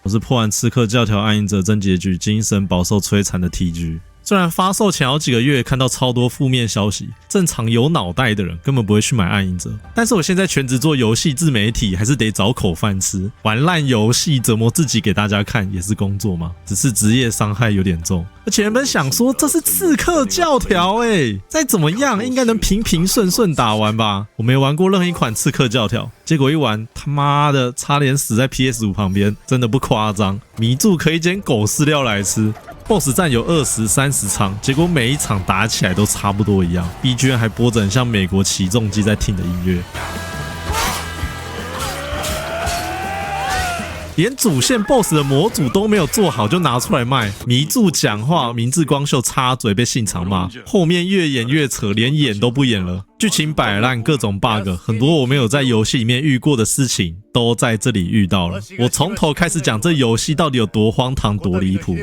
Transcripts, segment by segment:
我是破完刺客教条暗影者真结局，精神饱受摧残的 TG。虽然发售前好几个月看到超多负面消息，正常有脑袋的人根本不会去买暗影者，但是我现在全职做游戏自媒体，还是得找口饭吃，玩烂游戏折磨自己给大家看也是工作嘛，只是职业伤害有点重。而且原本想说这是刺客教条再怎么样应该能平平顺顺打完吧，我没玩过任何一款刺客教条，结果一玩他妈的差点死在 PS5 旁边，真的不夸张，迷住可以捡狗饲料来吃。BOSS 战有20、30场，结果每一场打起来都差不多一样 ，BGM 还播着很像美国起重机在听的音乐，连主线 BOSS 的模组都没有做好就拿出来卖。迷住讲话，明智光秀插嘴被信长骂，后面越演越扯，连演都不演了。剧情摆烂，各种 bug， 很多我没有在游戏里面遇过的事情都在这里遇到了。我从头开始讲这游戏到底有多荒唐多离谱。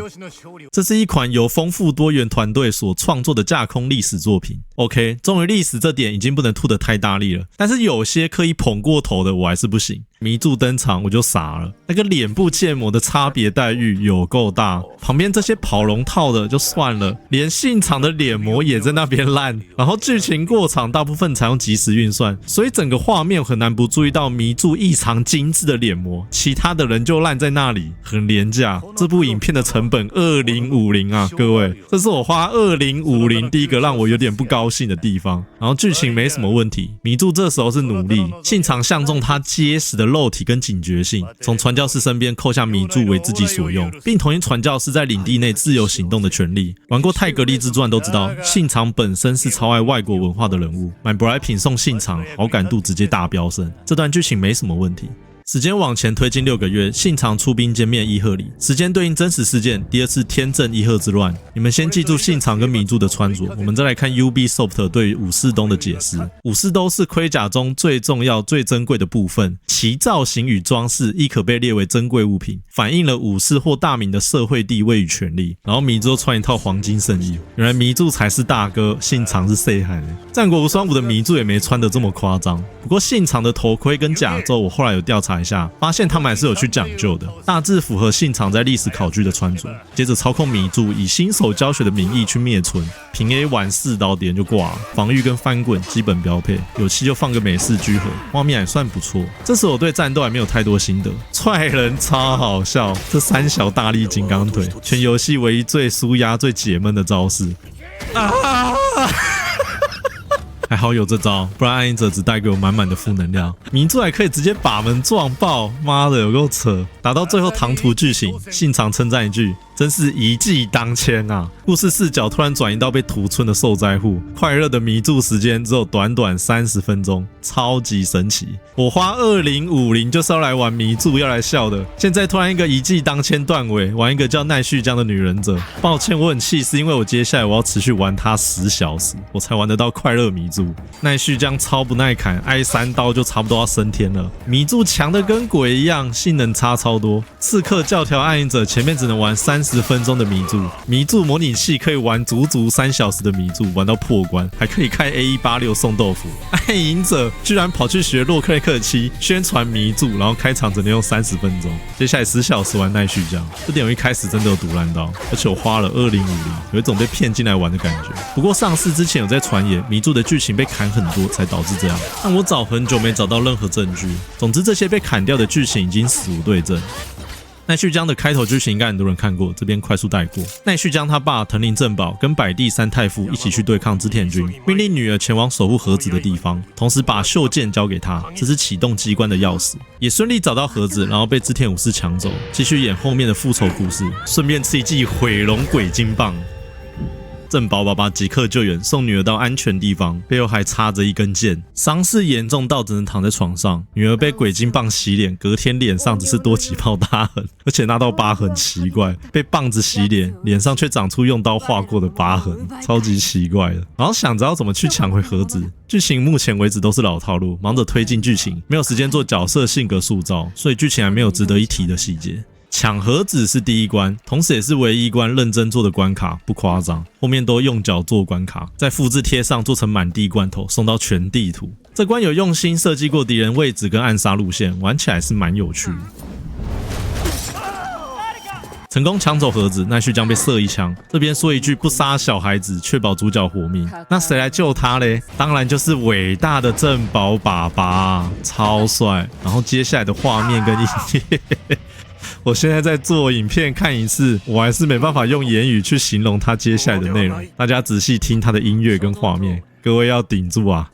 这是一款由丰富多元团队所创作的架空历史作品。OK， 终于历史这点已经不能吐得太大力了，但是有些刻意捧过头的我还是不行。迷住登场我就傻了，那个脸部建模的差别待遇有够大，旁边这些跑龙套的就算了，连信长的脸模也在那边烂，然后剧情过场大部分采用即时运算，所以整个画面很难不注意到迷住异常精致的脸模，其他的人就烂在那里，很廉价。这部影片的成本2050啊，各位，这是我花2050第一个让我有点不高兴的地方。然后剧情没什么问题，迷住这时候是努力，信长相中他结实的肉体跟警觉性，从传教士身边扣下迷住为自己所用，并同意传教士在领地内自由行动的权利。玩过泰格利之传都知道，信长本身是超爱外国文化的人物，买舶来品送信长，好感度直接大飙升。这段剧情没什么问题。时间往前推进6个月，信长出兵歼灭伊贺里，时间对应真实事件，第二次天正伊贺之乱。你们先记住信长跟迷住的穿着，我们再来看 Ubisoft 对于武士刀的解释。武士刀是盔甲中最重要、最珍贵的部分，其造型与装饰亦可被列为珍贵物品，反映了武士或大名的社会地位与权利。然后迷住穿一套黄金圣衣，原来迷住才是大哥，信长是细汉的。战国无双5的迷住也没穿得这么夸张，不过信长的头盔跟甲胄，我后来有调查一下，发现他们还是有去讲究的，大致符合信长在历史考据的穿着。接着操控迷住，以新手教学的名义去灭村，平 A 玩4刀点就挂了，防御跟翻滚基本标配，有气就放个美式居合，画面还算不错。这时我对战斗还没有太多心得，踹人超好笑，这3小大力金刚腿，全游戏唯一最舒压最解闷的招式啊！还好有这招，不然暗影者只带给我满满的负能量。迷住还可以直接把门撞爆，妈的有够扯！打到最后唐突剧情，信长称赞一句：“真是一骑当千啊！”故事视角突然转移到被屠村的受灾户，快乐的迷住时间只有短短30分钟，超级神奇。我花2050就是要来玩迷住，要来笑的。现在突然一个一骑当千断尾，玩一个叫奈绪江的女忍者。抱歉，我很气，是因为我接下来我要持续玩它10小时，我才玩得到快乐迷住。奈绪江超不耐砍，挨3刀就差不多要升天了。迷住强的跟鬼一样，性能差超多。刺客教条暗影者前面只能玩30分钟的迷住，迷住模拟器可以玩足足3小时的迷住，玩到破关，还可以开 A186 送豆腐。暗影者居然跑去学洛克雷克7宣传迷住，然后开场只能用30分钟，接下来10小时玩奈绪江，这点我一开始真的有毒烂到，而且我花了2050，有一种被骗进来玩的感觉。不过上市之前有在传言迷住的剧情被砍很多才导致这样，但我找很久没找到任何证据。总之这些被砍掉的剧情已经死无对证。奈绪江的开头剧情应该很多人看过，这边快速带过。奈绪江他爸藤林正保跟百地三太傅一起去对抗织田军，命令女儿前往守护盒子的地方，同时把袖剑交给他，这是启动机关的钥匙。也顺利找到盒子，然后被织田武士抢走，继续演后面的复仇故事，顺便吃一记毁容鬼金棒。正保爸爸即刻救援，送女儿到安全地方，背后还插着一根剑，伤势严重到只能躺在床上。女儿被鬼金棒洗脸，隔天脸上只是多几道疤痕，而且那道疤痕奇怪，被棒子洗脸，脸上却长出用刀划过的疤痕，超级奇怪的。然后想着要怎么去抢回盒子，剧情目前为止都是老套路，忙着推进剧情，没有时间做角色性格塑造，所以剧情还没有值得一提的细节。抢盒子是第一关，同时也是唯一一关认真做的关卡，不夸张。后面都用脚做关卡，再复制贴上做成满地罐头，送到全地图。这关有用心设计过敌人位置跟暗杀路线，玩起来是蛮有趣的。成功抢走盒子，奈绪将被射一枪。这边说一句不杀小孩子，确保主角活命。那谁来救他嘞？当然就是伟大的正宝爸爸，超帅。然后接下来的画面跟音乐。我现在在做影片看一次，我还是没办法用言语去形容它接下来的内容。大家仔细听它的音乐跟画面，各位要顶住啊！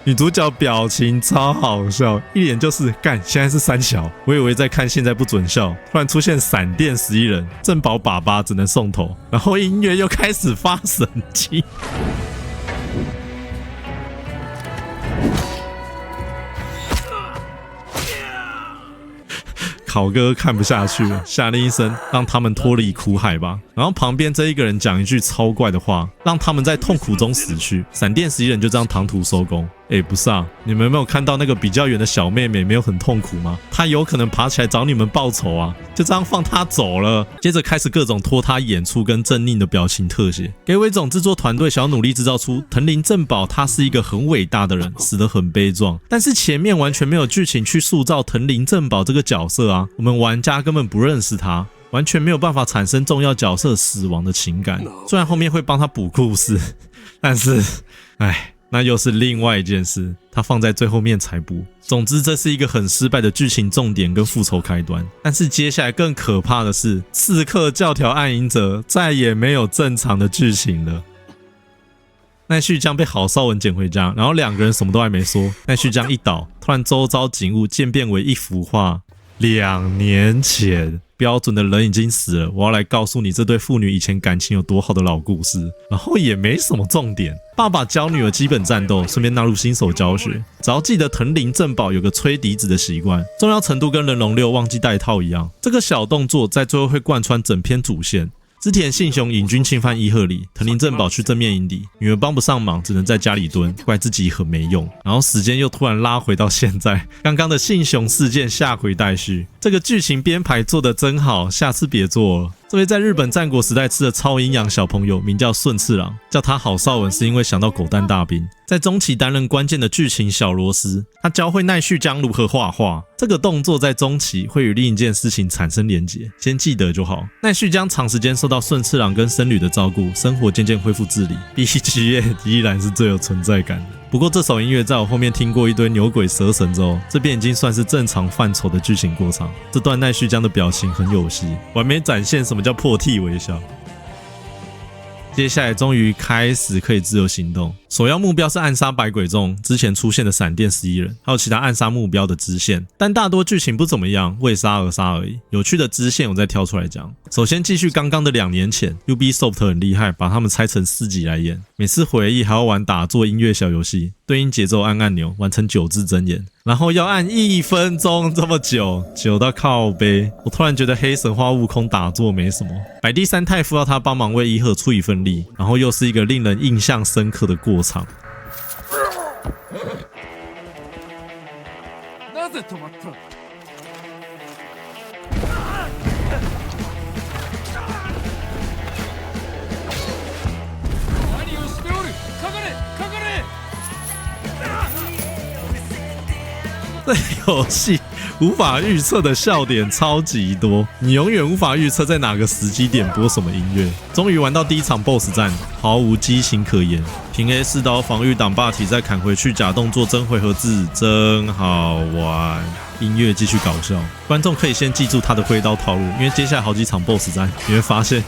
女主角表情超好笑，一脸就是干，现在是三小，我以为在看现在不准笑，突然出现闪电11人，正宝爸爸只能送头，然后音乐又开始发神经。考哥看不下去了，下令一声让他们脱离苦海吧。然后旁边这一个人讲一句超怪的话，让他们在痛苦中死去。闪电11人就这样唐突收工。不是啊，你们有没有看到那个比较远的小妹妹没有很痛苦吗？她有可能爬起来找你们报仇啊，就这样放她走了。接着开始各种拖她演出跟狰狞的表情特写，给我一种制作团队想要努力制造出藤林正宝他是一个很伟大的人，死得很悲壮，但是前面完全没有剧情去塑造藤林正宝这个角色啊，我们玩家根本不认识他。完全没有办法产生重要角色死亡的情感，虽然后面会帮他补故事，但是，那又是另外一件事，他放在最后面才补。总之，这是一个很失败的剧情重点跟复仇开端。但是接下来更可怕的是，刺客教条暗影者再也没有正常的剧情了。奈绪江被郝邵文捡回家，然后两个人什么都还没说，奈绪江一倒，突然周遭景物渐变为一幅画。2年前，标准的人已经死了，我要来告诉你这对父女以前感情有多好的老故事。然后也没什么重点，爸爸教女儿基本战斗，顺便纳入新手教学。只要记得藤林正宝有个吹笛子的习惯，重要程度跟人龙六忘记带套一样。这个小动作在最后会贯穿整篇主线。织田信雄引军侵犯伊贺里，藤林正宝去正面迎敌，女儿帮不上忙，只能在家里蹲，怪自己很没用。然后时间又突然拉回到现在，刚刚的信雄事件下回待续。这个剧情编排做得真好，下次别做了。这位在日本战国时代吃的超营养小朋友名叫顺次郎，叫他郝邵文是因为想到狗蛋大兵，在中期担任关键的剧情小螺丝。他教会奈绪江如何画画，这个动作在中期会与另一件事情产生连结，先记得就好。奈绪江长时间受到顺次郎跟僧侣的照顾，生活渐渐恢复自理。BGM 依然是最有存在感的。不过这首音乐在我后面听过一堆牛鬼蛇神之后，这边已经算是正常范畴的剧情过场。这段奈绪江的表情很有戏，完美展现什么叫破涕为笑。接下来终于开始可以自由行动，首要目标是暗杀百鬼众之前出现的闪电11人，还有其他暗杀目标的支线，但大多剧情不怎么样，为杀而杀而已。有趣的支线我再挑出来讲。首先继续刚刚的2年前 ，Ubisoft 很厉害，把他们拆成4集来演，每次回忆还要玩打坐音乐小游戏，对应节奏按按钮，完成9字真言，然后要按1分钟，这么久到靠背。我突然觉得黑神话悟空打坐没什么，摆第三太夫要他帮忙为伊贺出一份力，然后又是一个令人印象深刻的过场。这游戏无法预测的笑点超级多，你永远无法预测在哪个时机点播什么音乐。终于玩到第一场 BOSS 战，毫无激情可言。平 A 4刀防御挡霸体再砍回去，假动作真回合制，真好玩。音乐继续搞笑，观众可以先记住他的挥刀套路，因为接下来好几场 BOSS 战，你会发现，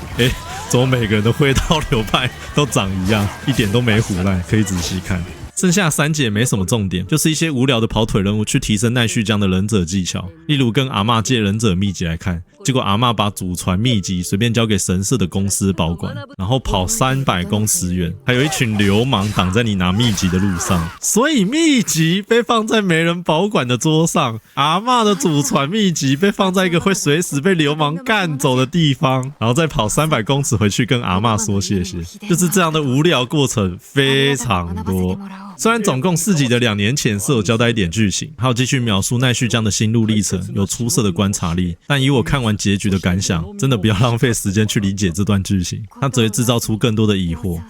怎么每个人的挥刀流派都长一样，一点都没唬烂，可以仔细看。剩下3节没什么重点，就是一些无聊的跑腿任务去提升奈绪江的忍者技巧，例如跟阿嬷借忍者秘籍来看，结果阿嬷把祖传秘籍随便交给神社的公司保管，然后跑300公尺远，还有一群流氓挡在你拿秘籍的路上，所以秘籍被放在没人保管的桌上，阿嬷的祖传秘籍被放在一个会随时被流氓干走的地方，然后再跑300公尺回去跟阿嬷说谢谢，就是这样的无聊过程非常多。虽然总共4集的2年前是有交代一点剧情，还有继续描述奈绪江的心路历程，有出色的观察力，但以我看完结局的感想，真的不要浪费时间去理解这段剧情，它只会制造出更多的疑惑。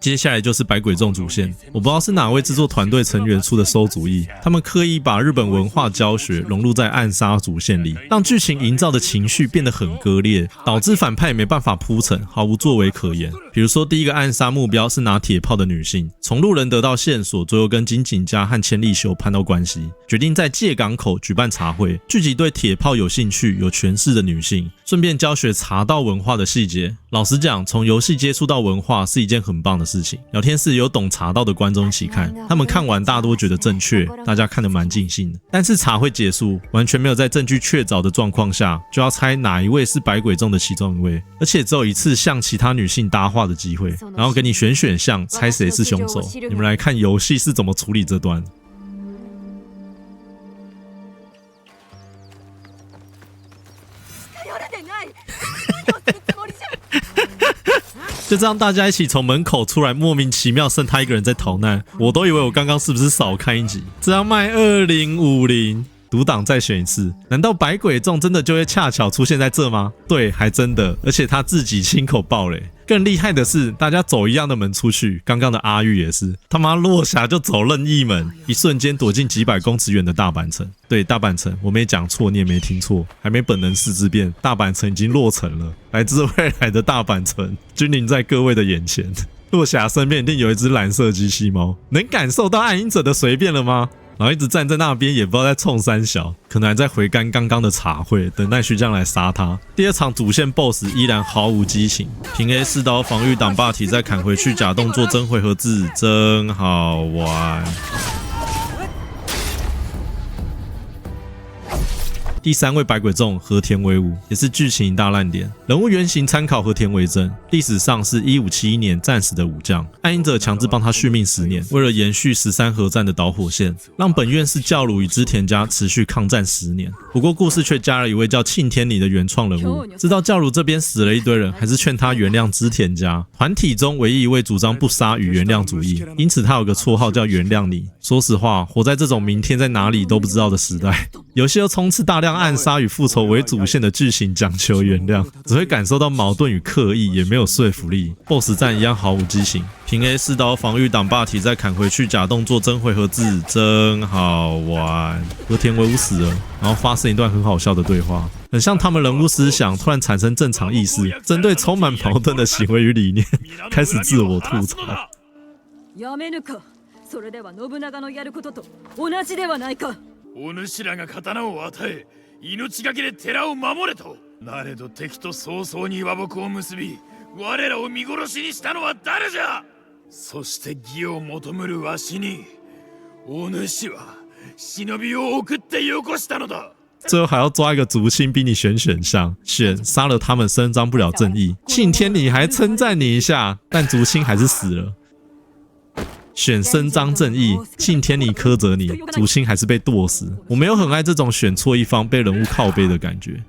接下来就是百鬼众主线，我不知道是哪位制作团队成员出的馊主意，他们刻意把日本文化教学融入在暗杀主线里，让剧情营造的情绪变得很割裂，导致反派也没办法铺陈，毫无作为可言。比如说第一个暗杀目标是拿铁炮的女性，从路人得到线索，最后跟金井家和千利休攀到关系，决定在借港口举办茶会，聚集对铁炮有兴趣、有权势的女性，顺便教学茶道文化的细节。老实讲，从游戏接触到文化是一件很棒的事情。聊天室有懂茶道的观众一起看，他们看完大多觉得正确，大家看得蛮尽兴的。但是茶会结束，完全没有在证据确凿的状况下，就要猜哪一位是百鬼众的其中一位，而且只有一次向其他女性搭话的机会，然后给你选项，猜谁是凶手。你们来看游戏是怎么处理这段。就这样，大家一起从门口出来，莫名其妙剩他一个人在逃难，我都以为我刚刚是不是少看一集？这样卖2050，读档再选一次，难道百鬼众真的就会恰巧出现在这吗？对，还真的，而且他自己亲口爆雷。更厉害的是，大家走一样的门出去，刚刚的阿玉也是，他妈落霞就走任意门，一瞬间躲进几百公尺远的大阪城。对，大阪城，我没讲错，你也没听错，还没本能寺之变，大阪城已经落成了，来自未来的大阪城君临在各位的眼前。落霞身边一定有一只蓝色机器猫，能感受到暗影者的随便了吗？然后一直站在那边，也不知道在冲三小，可能还在回甘刚刚的茶会，等奈绪江来杀他。第二场主线 BOSS 依然毫无激情，平 A 4刀防御挡霸体再砍回去，假动作真回合制，真好玩。第3位百鬼众和田为武，也是剧情一大烂点。人物原型参考和田为正，历史上是1571年战死的武将，暗影者强制帮他续命10年，为了延续13合战的导火线，让本院士教鲁与织田家持续抗战10年。不过故事却加了一位叫庆天理的原创人物，知道教鲁这边死了一堆人，还是劝他原谅织田家。团体中唯一一位主张不杀与原谅主义，因此他有个绰号叫原谅你。说实话，活在这种明天在哪里都不知道的时代，游戏又充斥大量暗杀与复仇为主线的剧情，讲求原谅，只会感受到矛盾与刻意，也没有说服力。BOSS 战一样毫无激情，平 A 4刀防御挡霸体再砍回去，假动作真回合制，真好玩。和田为武死了，然后发生一段很好笑的对话，很像他们人物思想突然产生正常意识，针对充满矛盾的行为与理念开始自我吐槽。それでは信長のやることと同じではないか。お主らが刀を与え、命がけで寺を守れと。なれど敵と早々に和睦を結び、我らを見殺しにしたのは誰じゃ。そして義を求めるわしに、お主は忍びを送ってよこしたのだ。最后还要抓一个族亲逼你选项，选杀了他们伸张不了正义，庆天理还称赞你一下，但族亲还是死了。选伸张正义，庆天理苛责你，族亲还是被剁死。我没有很爱这种选错一方被人物靠背的感觉。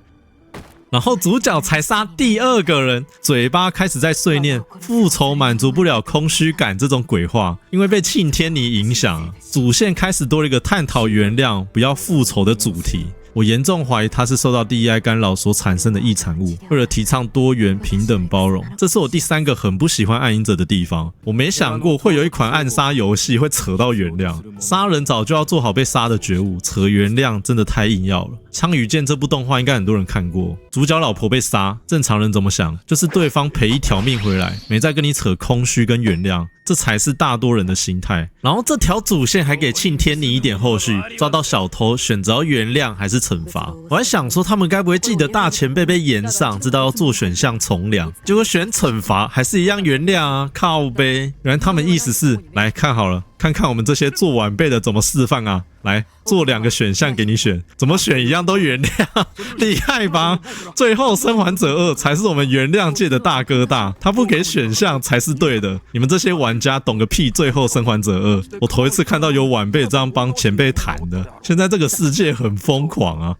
然后主角才杀第2个人，嘴巴开始在碎念复仇满足不了空虚感这种鬼话，因为被庆天理影响，主线开始多了一个探讨原谅不要复仇的主题。我严重怀疑它是受到 DEI 干扰所产生的异产物，为了提倡多元、平等、包容。这是我第3个很不喜欢暗影者的地方。我没想过会有一款暗杀游戏会扯到原谅，杀人早就要做好被杀的觉悟，扯原谅真的太硬要了。《枪与剑》这部动画应该很多人看过，主角老婆被杀，正常人怎么想？就是对方赔一条命回来，没再跟你扯空虚跟原谅，这才是大多人的心态。然后这条主线还给庆天理一点后续，抓到小偷选择要原谅还是惩罚。我还想说他们该不会记得大前辈被延上，知道要做选项从良，结果选惩罚还是一样原谅啊，靠背。原来他们意思是来看好了，看看我们这些做晚辈的怎么示范啊。来做2个选项给你选，怎么选一样都原谅，厉害吧？最后生还者2才是我们原谅界的大哥大，他不给选项才是对的。你们这些玩家懂个屁！最后生还者2，我头一次看到有晚辈这样帮前辈谈的。现在这个世界很疯狂啊！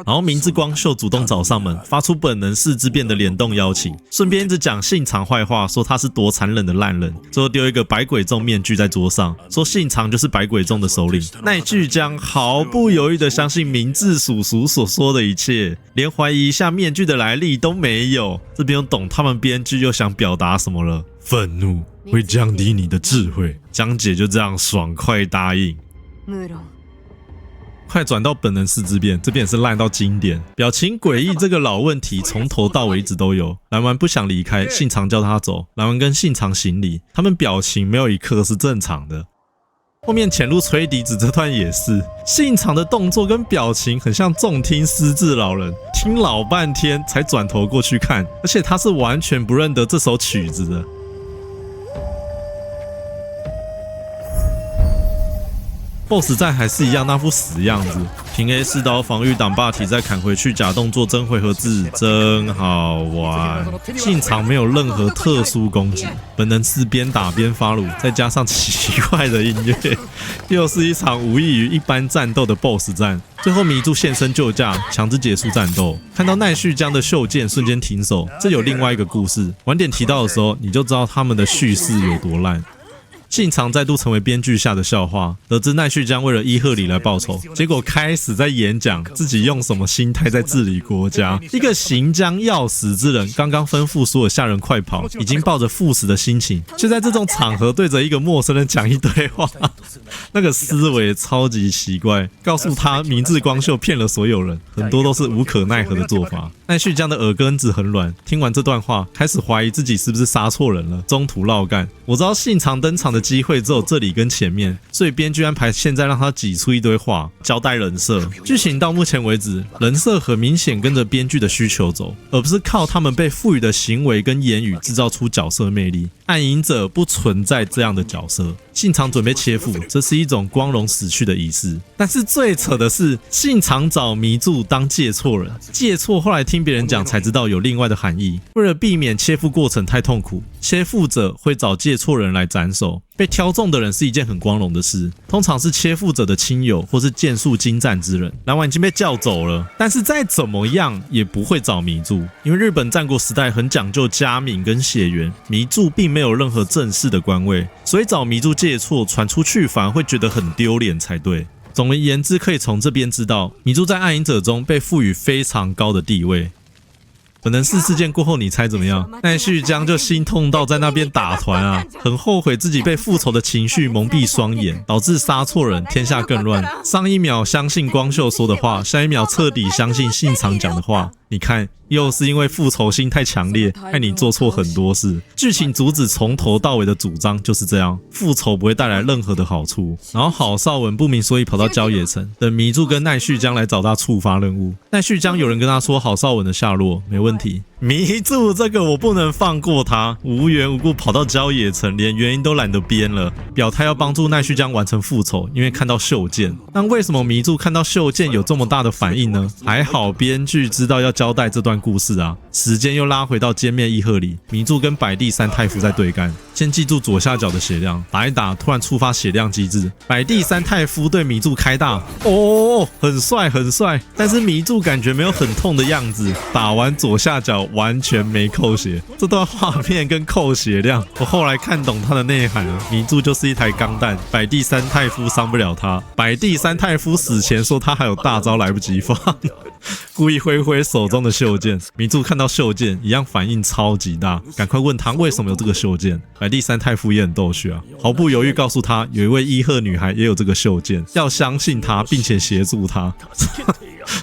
然后明智光秀主动找上门，发出本能寺之变的联动邀请，顺便一直讲信长坏话，说他是多残忍的烂人，最后丢一个百鬼众面具在桌上，说信长就是百鬼众的首领。奈绪江毫不犹豫地相信明智叔叔所说的一切，连怀疑一下面具的来历都没有。这边又懂他们编剧又想表达什么了，愤怒会降低你的智慧。江姐就这样爽快答应。快转到本能寺之变，这边也是烂到经典，表情诡异这个老问题从头到尾一直都有。蓝丸不想离开，信长叫他走，蓝丸跟信长行礼，他们表情没有一刻是正常的。后面潜入吹笛子这段也是，信长的动作跟表情很像重听失智老人，听老半天才转头过去看，而且他是完全不认得这首曲子的。BOSS 战还是一样那副死样子，平 A 4刀防御挡霸体再砍回去，假动作真回合制，真好玩。信长没有任何特殊攻击，本能寺边打边发怒，再加上奇怪的音乐，又是一场无异于一般战斗的 BOSS 战。最后迷柱现身救驾，强制结束战斗。看到奈绪江的袖剑瞬间停手，这有另外一个故事，晚点提到的时候你就知道他们的叙事有多烂。信长再度成为编剧下的笑话，得知奈绪江为了伊贺里来报仇，结果开始在演讲自己用什么心态在治理国家。一个行将要死之人，刚刚吩咐所有下人快跑，已经抱着赴死的心情，却在这种场合对着一个陌生人讲一堆话，那个思维超级奇怪。告诉他明智光秀骗了所有人，很多都是无可奈何的做法。奈绪江的耳根子很软，听完这段话，开始怀疑自己是不是杀错人了，中途绕干。我知道信长登场的机会只有这里跟前面，所以编剧安排现在让他挤出一堆话，交代人设。剧情到目前为止，人设很明显跟着编剧的需求走，而不是靠他们被赋予的行为跟言语制造出角色魅力。暗影者不存在这样的角色。信长准备切腹，这是一种光荣死去的仪式。但是最扯的是，信长找迷柱当借错人，借错后来听别人讲才知道有另外的含义。为了避免切腹过程太痛苦，切腹者会找借错人来斩首。被挑中的人是一件很光荣的事，通常是切腹者的亲友或是剑术精湛之人。蓝丸已经被叫走了，但是再怎么样也不会找迷柱，因为日本战国时代很讲究家名跟血缘，迷柱并没有任何正式的官位，所以找迷柱借错传出去反而会觉得很丢脸才对。总而言之，可以从这边知道，迷柱在暗影者中被赋予非常高的地位。本能寺事件过后，你猜怎么样？奈绪江就心痛到在那边打团啊，很后悔自己被复仇的情绪蒙蔽双眼，导致杀错人，天下更乱。上一秒相信光秀说的话，下一秒彻底相信信长讲的话。你看，又是因为复仇心太强烈，害你做错很多事。剧情主旨从头到尾的主张就是这样，复仇不会带来任何的好处。然后郝邵文不明所以跑到郊野城，等迷柱跟奈绪江来找他触发任务。奈绪江有人跟他说郝邵文的下落，没问题。迷柱这个我不能放过他，无缘无故跑到郊野城，连原因都懒得编了，表态要帮助奈绪江完成复仇，因为看到袖剑。但为什么迷柱看到袖剑有这么大的反应呢？还好编剧知道要交代这段故事啊。时间又拉回到歼灭伊贺里，迷柱跟百地三太夫在对干。先记住左下角的血量，打一打突然触发血量机制，百地三太夫对迷柱开大，哦，很帅很帅，但是迷柱感觉没有很痛的样子，打完左下角完全没扣血。这段画面跟扣血量，我后来看懂他的内涵了，迷柱就是一台钢弹，百地三太夫伤不了他。百地三太夫死前说他还有大招来不及放，故意挥挥手中的袖剑。迷柱看到袖剑一样反应超级大，赶快问他为什么有这个袖剑。百地三太夫也很逗趣啊，毫不犹豫告诉他有一位伊贺女孩也有这个袖剑，要相信他并且协助他。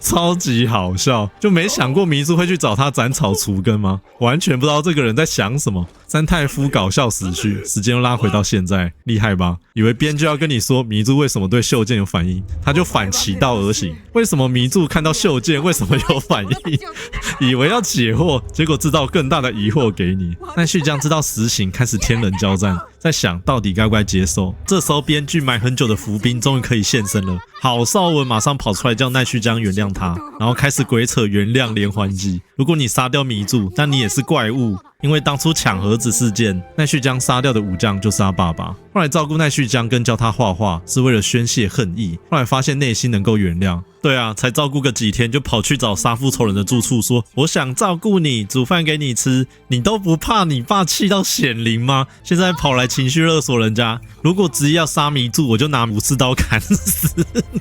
超级好笑，就没想过迷柱会去找他斩草除根吗？完全不知道这个人在想什么。三太夫搞笑死去，时间又拉回到现在，厉害吧？以为编剧要跟你说迷柱为什么对袖剑有反应，他就反其道而行。为什么迷柱看到袖剑为什么有反应？以为要解惑，结果制造更大的疑惑给你。奈绪江知道实情，开始天人交战，在想到底该不该接受。这时候编剧埋很久的伏兵终于可以现身了，郝邵文马上跑出来叫奈绪江原谅他，然后开始鬼扯原谅连环计。如果你杀掉迷柱，但你也是怪物。因为当初抢盒子事件，奈绪江杀掉的武将就是他爸爸。后来照顾奈绪江跟教他画画，是为了宣泄恨意。后来发现内心能够原谅，对啊，才照顾个几天就跑去找杀父仇人的住处说：“我想照顾你，煮饭给你吃，你都不怕你爸气到显灵吗？现在跑来情绪勒索人家，如果执意要杀迷柱，我就拿武士刀砍死你。”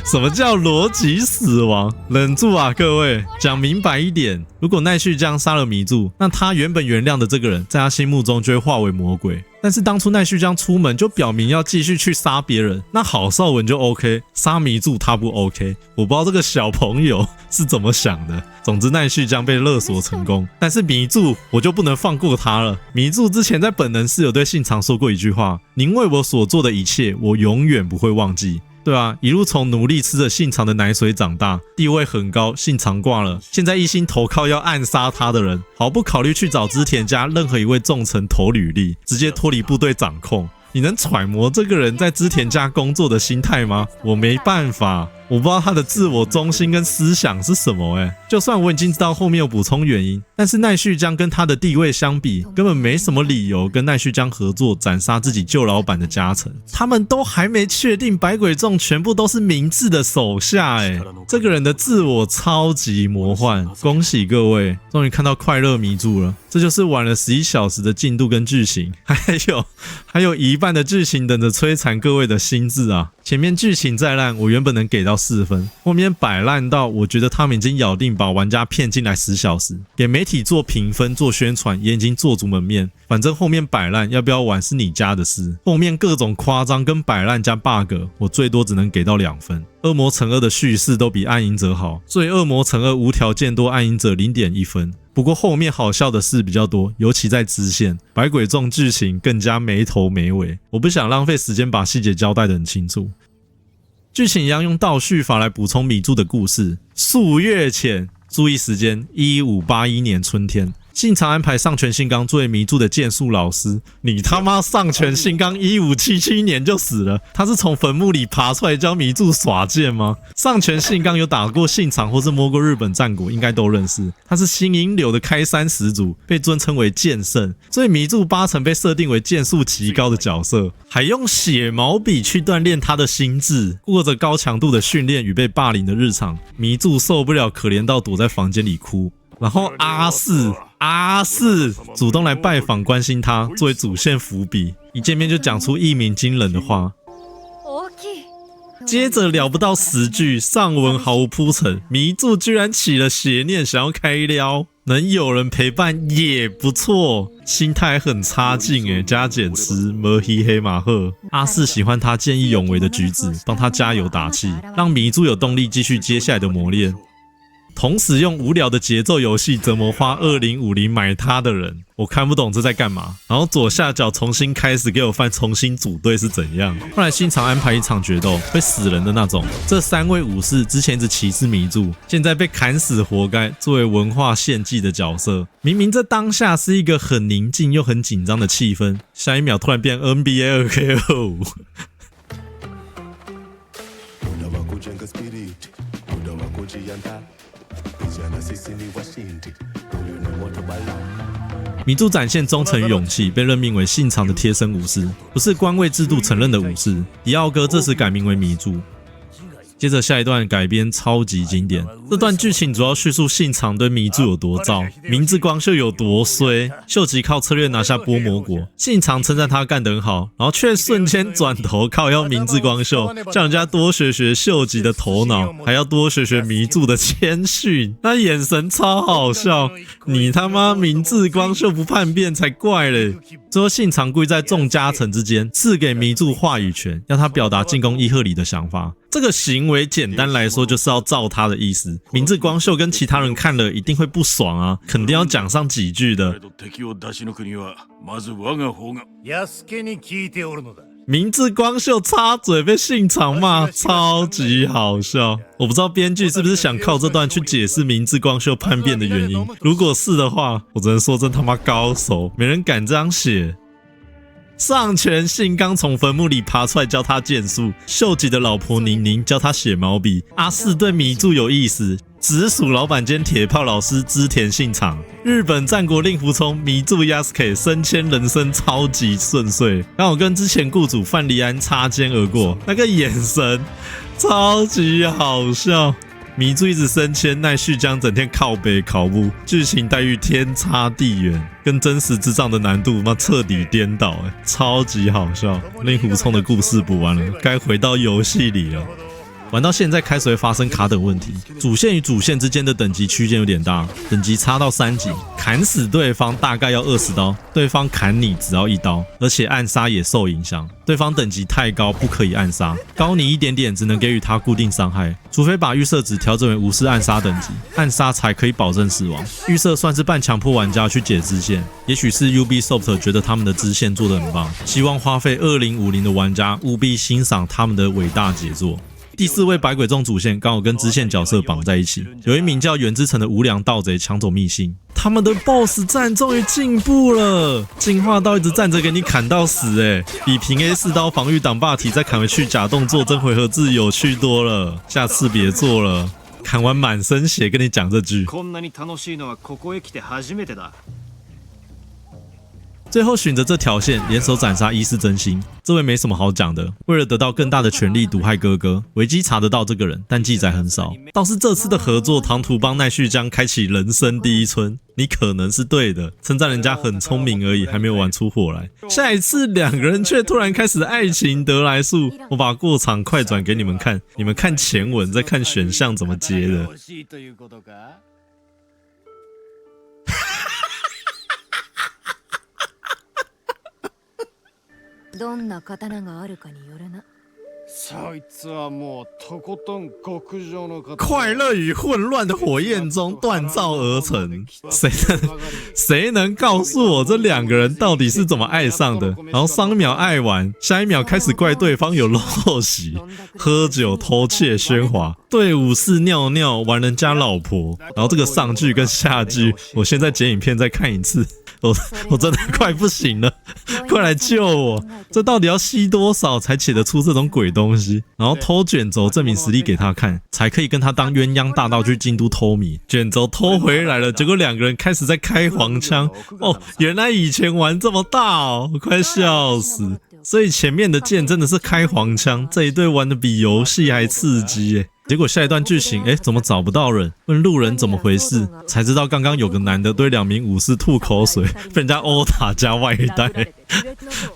什么叫逻辑死亡？忍住啊，各位，讲明白一点。如果奈绪江杀了迷柱，那他原本原谅的这个人，在他心目中就会化为魔鬼。但是当初奈绪江出门就表明要继续去杀别人，那郝邵文就 OK， 杀迷柱他不 OK。我不知道这个小朋友是怎么想的。总之奈绪江被勒索成功，但是迷柱我就不能放过他了。迷柱之前在本能寺有对信长说过一句话：“您为我所做的一切，我永远不会忘记。”对啊，一路从奴隶吃着信长的奶水长大，地位很高，信长挂了，现在一心投靠要暗杀他的人，毫不考虑去找织田家任何一位重臣投履历，直接脱离部队掌控。你能揣摩这个人在织田家工作的心态吗？我没办法，我不知道他的自我中心跟思想是什么就算我已经知道后面有补充原因，但是奈绪江跟他的地位相比，根本没什么理由跟奈绪江合作斩杀自己旧老板的家臣。他们都还没确定百鬼众全部都是明智的手下这个人的自我超级魔幻。恭喜各位，终于看到快乐迷柱了。这就是晚了11小时的进度跟剧情，还有一半的剧情等着摧残各位的心智啊！前面剧情再烂，我原本能给到4分，后面摆烂到我觉得他们已经咬定把玩家骗进来10小时，给媒体做评分做宣传也已经做足门面，反正后面摆烂要不要玩是你家的事。后面各种夸张跟摆烂加 bug， 我最多只能给到2分。恶魔城2的叙事都比暗影者好，所以恶魔城2无条件多暗影者 0.1 分。不过后面好笑的事比较多，尤其在支线，百鬼众剧情更加没头没尾，我不想浪费时间把细节交代得很清楚。剧情一样用倒叙法来补充迷柱的故事。数月前，注意时间，1581年春天，信长安排上泉信纲作为迷柱的剑术老师。你他妈上泉信纲1577年就死了，他是从坟墓里爬出来教迷柱耍剑吗？上泉信纲有打过信长或是摸过日本战国，应该都认识。他是新英流的开山始祖，被尊称为剑圣，所以迷柱8成被设定为剑术极高的角色，还用血毛笔去锻炼他的心智，过着高强度的训练与被霸凌的日常。迷柱受不了，可怜到躲在房间里哭。然后阿四主动来拜访关心他，作为主线伏笔，一见面就讲出一鸣惊人的话。接着聊不到10句，上文毫无铺陈，迷柱居然起了邪念，想要开撩，能有人陪伴也不错，心态很差劲加减吃摩黑黑马赫。阿四喜欢他见义勇为的举止，帮他加油打气，让迷柱有动力继续接下来的磨练。同时用无聊的节奏游戏折磨花2050买它的人，我看不懂这在干嘛。然后左下角重新开始给我翻重新组队是怎样。后来信长安排一场决斗，会死人的那种。这3位武士之前一直歧视迷柱，现在被砍死活该，作为文化献祭的角色。明明这当下是一个很宁静又很紧张的气氛，下一秒突然变 NBA 2K25。迷柱展现忠诚与勇气，被任命为信长的贴身武士，不是官位制度承认的武士。迪奥哥这时改名为迷柱。接着下一段改编超级经典，这段剧情主要叙述信长对迷柱有多糟，明智光秀有多衰，秀吉靠策略拿下波摩国，信长称赞他干得很好，然后却瞬间转头靠腰明智光秀，叫人家多学学秀吉的头脑，还要多学学迷柱的谦逊，那眼神超好笑，你他妈明智光秀不叛变才怪嘞。最后信长故意在众家臣之间赐给迷柱话语权，要他表达进攻伊贺里的想法。这个行为简单来说就是要照他的意思，明智光秀跟其他人看了一定会不爽啊，肯定要讲上几句的。明智光秀插嘴被信长骂，超级好笑。我不知道编剧是不是想靠这段去解释明智光秀叛变的原因。如果是的话，我只能说真他妈高手，没人敢这样写。上泉信刚从坟墓里爬出来教他剑术，秀吉的老婆宁宁教他写毛笔，阿四对米柱有意思，直属老板兼铁炮老师织田信长，日本战国令狐冲米柱 Yasuke 升迁人生超级顺遂，让我跟之前雇主范蠡安擦肩而过，那个眼神超级好笑。米柱一直升迁，奈绪江整天靠北考不，剧情待遇天差地远，跟真实之战的难度彻底颠倒，超级好笑。令狐冲的故事补完了，该回到游戏里了。玩到现在开始会发生卡等问题，主线与主线之间的等级区间有点大，等级差到3级，砍死对方大概要20刀，对方砍你只要1刀，而且暗杀也受影响。对方等级太高不可以暗杀，高你一点点只能给予他固定伤害，除非把预设值调整为无视暗杀等级，暗杀才可以保证死亡。预设算是半强迫玩家去解支线，也许是 Ubisoft 觉得他们的支线做得很棒，希望花费2050的玩家务必欣赏他们的伟大杰作。第4位百鬼众主线刚好跟支线角色绑在一起，有一名叫源之城的无良盗贼抢走秘信，他们的 BOSS 战终于进步了，进化到一直站着给你砍到死，比平 A4 刀防御挡霸体再砍回去假动作真回合制有趣多了，下次别做了，砍完满身血跟你讲这句。最后选择这条线联手斩杀伊势真心，这位没什么好讲的，为了得到更大的权力毒害哥哥，维基查得到这个人，但记载很少。倒是这次的合作，唐突帮奈绪江开启人生第一春，你可能是对的，称赞人家很聪明而已，还没有玩出火来。下一次2个人却突然开始愛情得来速，我把过场快转给你们看，你们看前文再看选项怎么接的。どんな刀があるかによるな。そいつはもうとことん極上の刀。快乐与混乱的火焰中锻造而成，谁能告诉我这2个人到底是怎么爱上的？然后上一秒爱完，下一秒开始怪对方有陋习，喝酒偷窃喧哗，对武士尿尿玩人家老婆，然后这个上句跟下句，我现在剪影片再看一次。我真的快不行了，快来救我！这到底要吸多少才写得出这种鬼东西？然后偷卷轴证明实力给他看，才可以跟他当鸳鸯大盗去京都偷米。卷轴偷回来了，结果2个人开始在开黄腔。哦，原来以前玩这么大哦，我快笑死！所以前面的剑真的是开黄腔，这一对玩的比游戏还刺激耶。结果下一段剧情，怎么找不到人？问路人怎么回事，才知道刚刚有个男的对2名武士吐口水，被人家殴打加外带。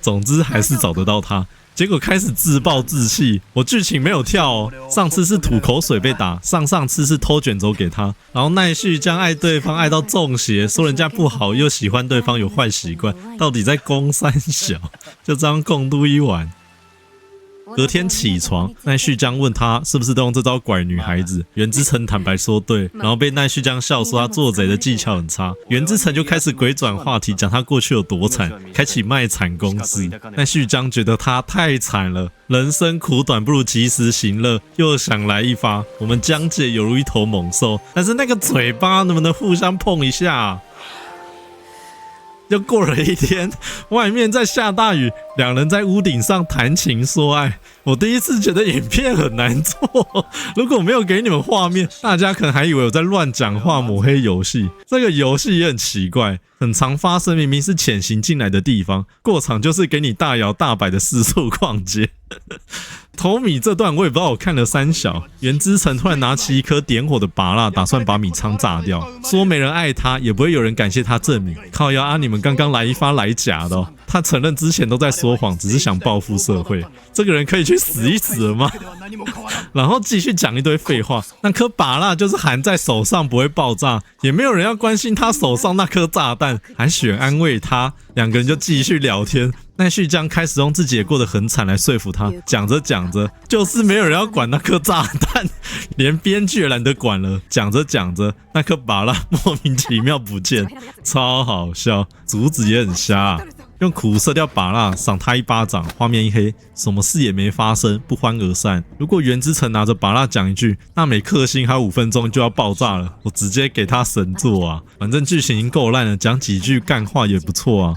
总之还是找得到他。结果开始自暴自弃，我剧情没有跳哦，上次是吐口水被打，上次是偷卷轴给他，然后奈绪江爱对方爱到中邪，说人家不好，又喜欢对方有坏习惯，到底在攻三小？就这样共度一晚。隔天起床，奈绪江问他是不是都用这招拐女孩子，源之城坦白说对，然后被奈绪江笑说他做贼的技巧很差，源之城就开始鬼转话题，讲他过去有多惨，开启卖惨公司。奈绪江觉得他太惨了，人生苦短，不如及时行乐，又想来一发。我们江姐有如一头猛兽，但是那个嘴巴能不能互相碰一下啊？又过了1天，外面在下大雨，2人在屋顶上谈情说爱。我第一次觉得影片很难做，如果没有给你们画面，大家可能还以为我在乱讲话抹黑游戏。这个游戏也很奇怪，很常发生明明是潜行进来的地方，过场就是给你大摇大摆的四处逛街。偷米这段我也不知道我看了3小，源之城突然拿起一颗点火的拔蜡，打算把米仓炸掉，说没人爱他，也不会有人感谢他证明。靠腰啊，你们刚刚来一发来假的哦。他承认之前都在说谎，只是想报复社会。这个人可以去死一死了吗？然后继续讲一堆废话。那颗拔蜡就是含在手上不会爆炸，也没有人要关心他手上那颗炸弹，还选安慰他。2个人就继续聊天。奈绪江开始用自己也过得很惨来说服他，讲着讲着，就是没有人要管那颗炸弹，连编剧也懒得管了。讲着讲着，那颗拔蜡莫名其妙不见，超好笑，竹子也很瞎啊。用苦色调把蜡赏他一巴掌，画面一黑，什么事也没发生，不欢而散。如果原之城拿着把蜡讲一句“那每颗星还有5分钟就要爆炸了”，我直接给他神作啊！反正剧情已经够烂了，讲几句干话也不错啊。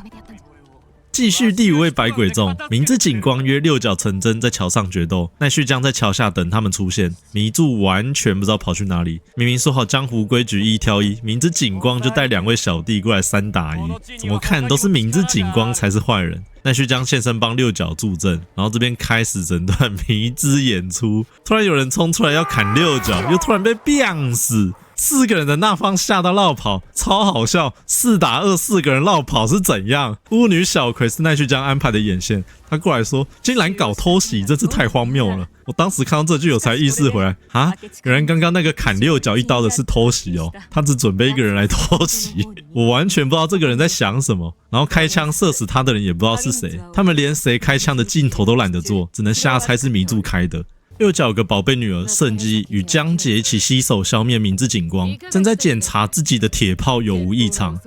继续第5位百鬼众，明之景光约六角成真在桥上决斗，奈绪江在桥下等他们出现，迷柱完全不知道跑去哪里。明明说好江湖规矩1挑1，明之景光就带2位小弟过来3打1，怎么看都是明之景光才是坏人。奈绪江现身帮六角助阵，然后这边开始整段迷之演出，突然有人冲出来要砍六角，又突然被biang死。4个人的那方吓到落跑，超好笑！4打2，4个人落跑是怎样？巫女小葵是奈绪江安排的眼线，他过来说，竟然搞偷袭，真是太荒谬了！我当时看到这句，我才意识回来，啊，原来刚刚那个砍六角一刀的是偷袭哦，他只准备1个人来偷袭，我完全不知道这个人在想什么。然后开枪射死他的人也不知道是谁，他们连谁开枪的镜头都懒得做，只能瞎猜是迷柱开的。六角有个宝贝女儿圣姬与江姐一起携手消灭明之景光，正在检查自己的铁炮有无异常。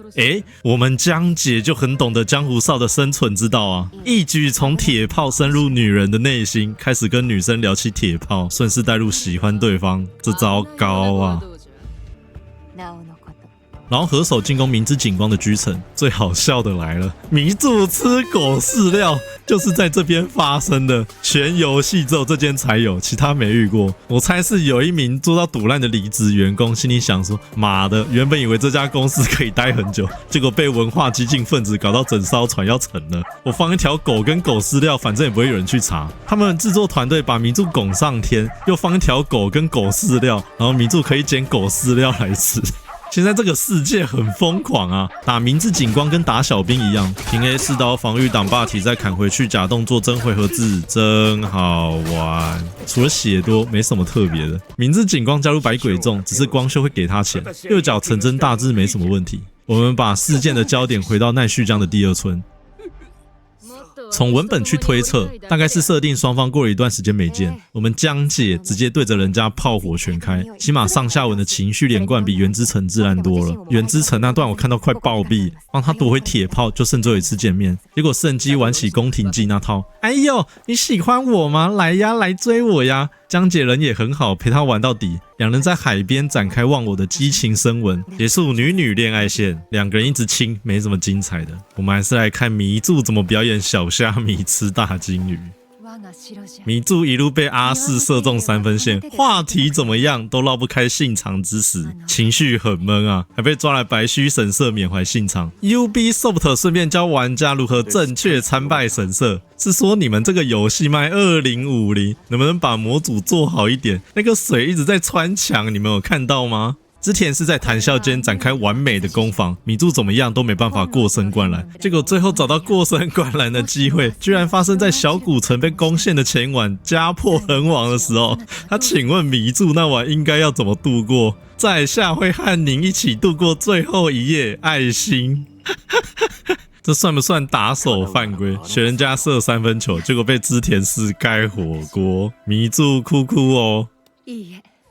我们江姐就很懂得江湖少的生存之道啊，一举从铁炮深入女人的内心，开始跟女生聊起铁炮，顺势带入喜欢对方，这糟糕啊！然后合手进攻明之景光的居城，最好笑的来了，迷柱吃狗饲料就是在这边发生的，全游戏只有这间才有，其他没遇过。我猜是有一名做到赌烂的离职员工心里想说，妈的，原本以为这家公司可以待很久，结果被文化激进分子搞到整艘船要沉了。我放一条狗跟狗饲料，反正也不会有人去查。他们制作团队把迷柱拱上天，又放一条狗跟狗饲料，然后迷柱可以捡狗饲料来吃。现在这个世界很疯狂啊！打明之景光跟打小兵一样，平 A 4刀防御挡霸体再砍回去假动作真回合制，真好玩。除了血多，没什么特别的。明之景光加入百鬼众，只是光秀会给他钱，六角成真大致没什么问题。我们把事件的焦点回到奈绪江的第2村。从文本去推测，大概是设定双方过了一段时间没见，我们江姐直接对着人家炮火全开，起码上下文的情绪连贯比原之城自然多了。原之城那段我看到快暴毙，帮他夺回铁炮就剩最后一次见面，结果圣姬玩起宫廷计那套，哎呦，你喜欢我吗？来呀，来追我呀！江姐人也很好，陪他玩到底。2人在海边展开忘我的激情深吻，结束女女恋爱线。2个人一直亲，没什么精彩的。我们还是来看迷柱怎么表演小虾米吃大金鱼。迷柱一路被阿四射中3分线，话题怎么样都绕不开信长之死，情绪很闷啊，还被抓来白须神社缅怀信长。Ubisoft 顺便教玩家如何正确参拜神社，是说你们这个游戏卖2050，能不能把模组做好一点？那个水一直在穿墙，你们有看到吗？之前是在谈笑间展开完美的攻防，迷柱怎么样都没办法过身灌篮，结果最后找到过身灌篮的机会，居然发生在小古城被攻陷的前晚家破人亡的时候。他请问迷柱那晚应该要怎么度过？在下会和您一起度过最后一夜，爱心。这算不算打手犯规？学人家射3分球，结果被织田氏盖火锅，迷柱哭哭哦。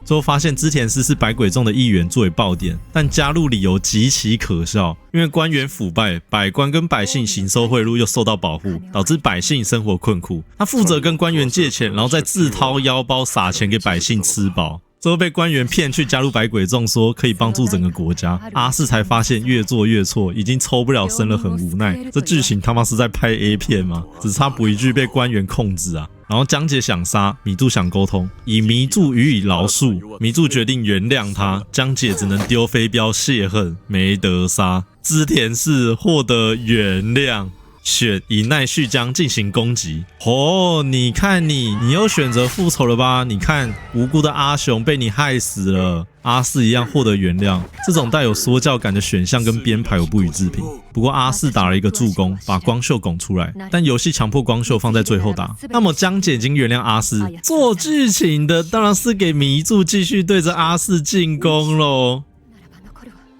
最后发现织田氏是百鬼众的一员作为爆点，但加入理由极其可笑，因为官员腐败，百官跟百姓行收贿赂又受到保护，导致百姓生活困苦。他负责跟官员借钱，然后再自掏腰包撒钱给百姓吃饱。最后被官员骗去加入百鬼众，说可以帮助整个国家。阿四才发现越做越错，已经抽不了身了，很无奈。这剧情他妈是在拍 A 片吗？只差补一句被官员控制啊。然后江姐想杀，迷柱想沟通，以迷柱予以饶恕，迷柱决定原谅他，江姐只能丢飞镖泄恨，没得杀。织田氏获得原谅。选以奈绪江进行攻击。你看你又选择复仇了吧？你看无辜的阿雄被你害死了，阿四一样获得原谅。这种带有说教感的选项跟编排我不予置评。不过阿四打了一个助攻，把光秀拱出来，但游戏强迫光秀放在最后打。那么江姐已经原谅阿四，做剧情的当然是给迷柱继续对着阿四进攻咯。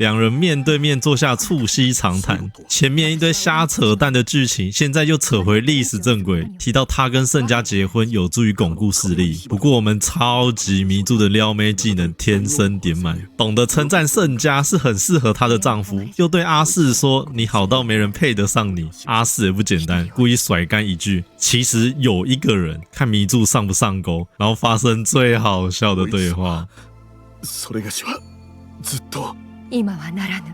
两人面对面坐下促膝长谈，前面一堆瞎扯淡的剧情，现在又扯回历史正轨，提到他跟盛家结婚有助于巩固势力。不过我们超级迷住的撩妹技能天生点满，懂得称赞盛家是很适合她的丈夫，又对阿四说你好到没人配得上你。阿四也不简单，故意甩干一句其实有一个人，看迷住上不上钩，然后发生最好笑的对话。それがしはずっと今はならぬ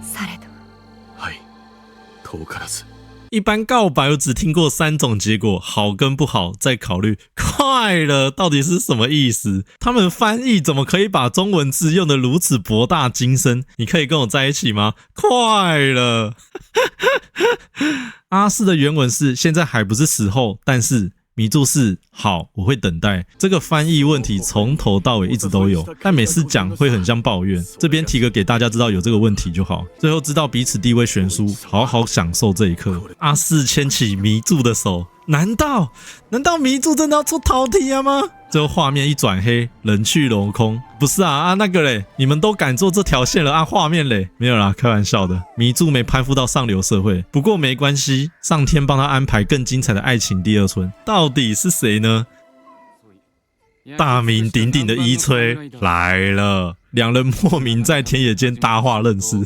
されどはい遠からず。一般告白我只听过3种结果，好跟不好，再考虑快了到底是什么意思？他们翻译怎么可以把中文字用得如此博大精深？你可以跟我在一起吗？快了。阿四的原文是现在还不是时候，但是迷住是好，我会等待。这个翻译问题从头到尾一直都有，但每次讲会很像抱怨。这边提个给大家知道有这个问题就好。最后知道彼此地位悬殊，好好享受这一刻。阿四牵起迷住的手，难道迷住真的要出逃题了吗？最后画面一转黑，人去楼空。不是啊，那个嘞，你们都敢做这条线了啊，画面嘞，没有啦，开玩笑的。迷住没攀附到上流社会，不过没关系，上天帮他安排更精彩的爱情第二春。到底是谁呢？大名鼎鼎的伊吹来了，两人莫名在田野间搭话认识。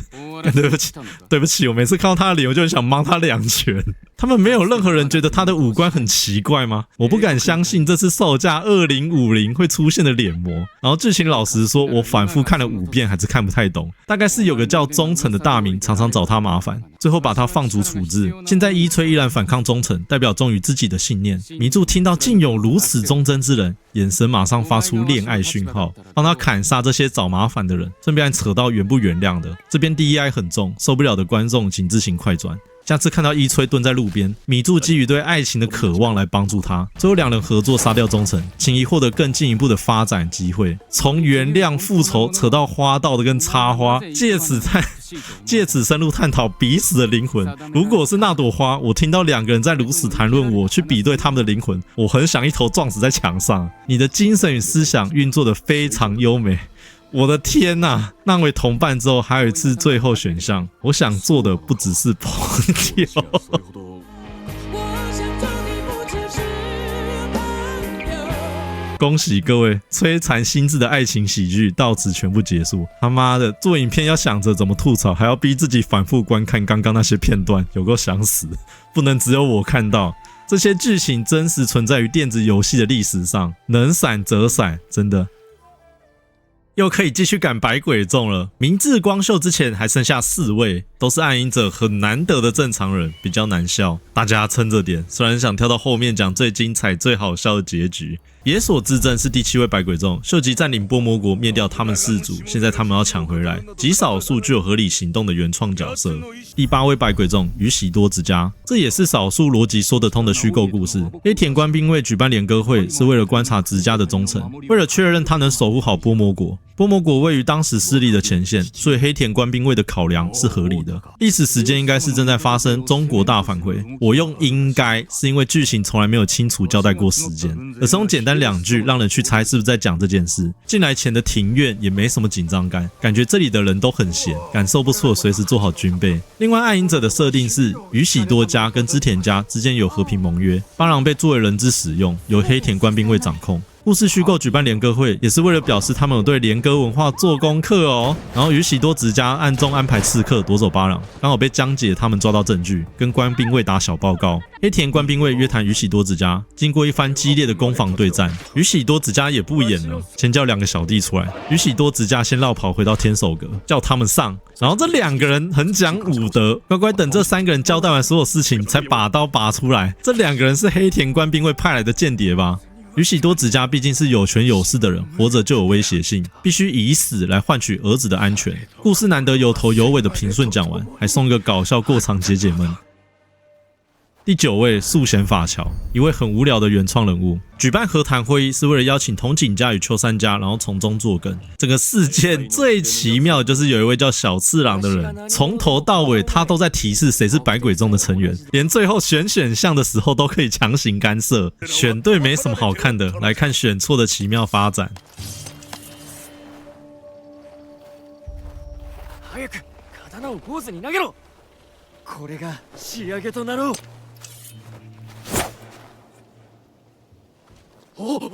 对不起，我每次看到他的脸，我就很想帮他2拳。他们没有任何人觉得他的五官很奇怪吗？我不敢相信这是售价2050会出现的脸模。然后剧情老实说，我反复看了5遍还是看不太懂。大概是有个叫忠诚的大名常常找他麻烦，最后把他放逐处置。现在伊吹依然反抗忠诚，代表忠于自己的信念。迷住听到竟有如此忠贞之人，眼神马上发出恋爱讯号，帮他砍杀这些找麻烦的人，顺便扯到原不原谅的。这边 DEI 很重，受不了的观众请自行快转。下次看到伊吹蹲在路边，迷住基于对爱情的渴望来帮助他，最后2人合作杀掉忠诚，轻易获得更进一步的发展机会。从原谅、复仇扯到花道的跟插花，借此深入探讨彼此的灵魂。如果是那朵花，我听到2个人在如此谈论我，去比对他们的灵魂，我很想一头撞死在墙上。你的精神与思想运作得非常优美。我的天哪！那为同伴之后，还有一次最后选项，我想做的不只是朋友。恭喜各位，摧残心智的爱情喜剧到此全部结束。他妈的，做影片要想着怎么吐槽，还要逼自己反复观看刚刚那些片段，有够想死！不能只有我看到。这些剧情真实存在于电子游戏的历史上，能闪则闪，真的。又可以继续赶百鬼众了。明治光秀之前还剩下4位，都是暗影者很难得的正常人，比较难笑，大家撑着点。虽然想跳到后面讲最精彩、最好笑的结局。野所之阵是第7位百鬼众，秀吉占领波魔国，灭掉他们氏族，现在他们要抢回来，极少数具有合理行动的原创角色。第8位百鬼众宇喜多直家，这也是少数逻辑说得通的虚构故事。黑田官兵卫举办联歌会是为了观察直家的忠诚，为了确认他能守护好波魔国。波魔国位于当时势力的前线，所以黑田官兵卫的考量是合理的。历史时间应该是正在发生中国大返回，我用应该是因为剧情从来没有清楚交代过时间，而是用简单2句让人去猜是不是在讲这件事。进来前的庭院也没什么紧张感，感觉这里的人都很闲，感受不错，随时做好军备。另外暗影者的设定是宇喜多家跟织田家之间有和平盟约，帮郎被作为人质使用，由黑田官兵卫掌控。故事虚构举办联歌会，也是为了表示他们有对联歌文化做功课哦。然后宇喜多直家暗中安排刺客夺走巴郎，刚好被江姐他们抓到证据，跟官兵卫打小报告。黑田官兵卫约谈宇喜多直家，经过一番激烈的攻防对战，宇喜多直家也不演了，先叫2个小弟出来。宇喜多直家先绕跑回到天守阁，叫他们上。然后这2个人很讲武德，乖乖等这3个人交代完所有事情，才把刀拔出来。这2个人是黑田官兵卫派来的间谍吧？宇喜多直家毕竟是有权有势的人，活着就有威胁性，必须以死来换取儿子的安全。故事难得有头有尾的平顺讲完，还送一个搞笑过场解解闷。第9位素贤法桥，一位很无聊的原创人物。举办和谈会议是为了邀请筒井家与秋山家，然后从中作梗。整个事件最奇妙的就是有一位叫小次郎的人，从头到尾他都在提示谁是百鬼众的成员，连最后选项的时候都可以强行干涉。选对没什么好看的，来看选错的奇妙发展。を坊主に投げろ。これが仕上げとなろう。お。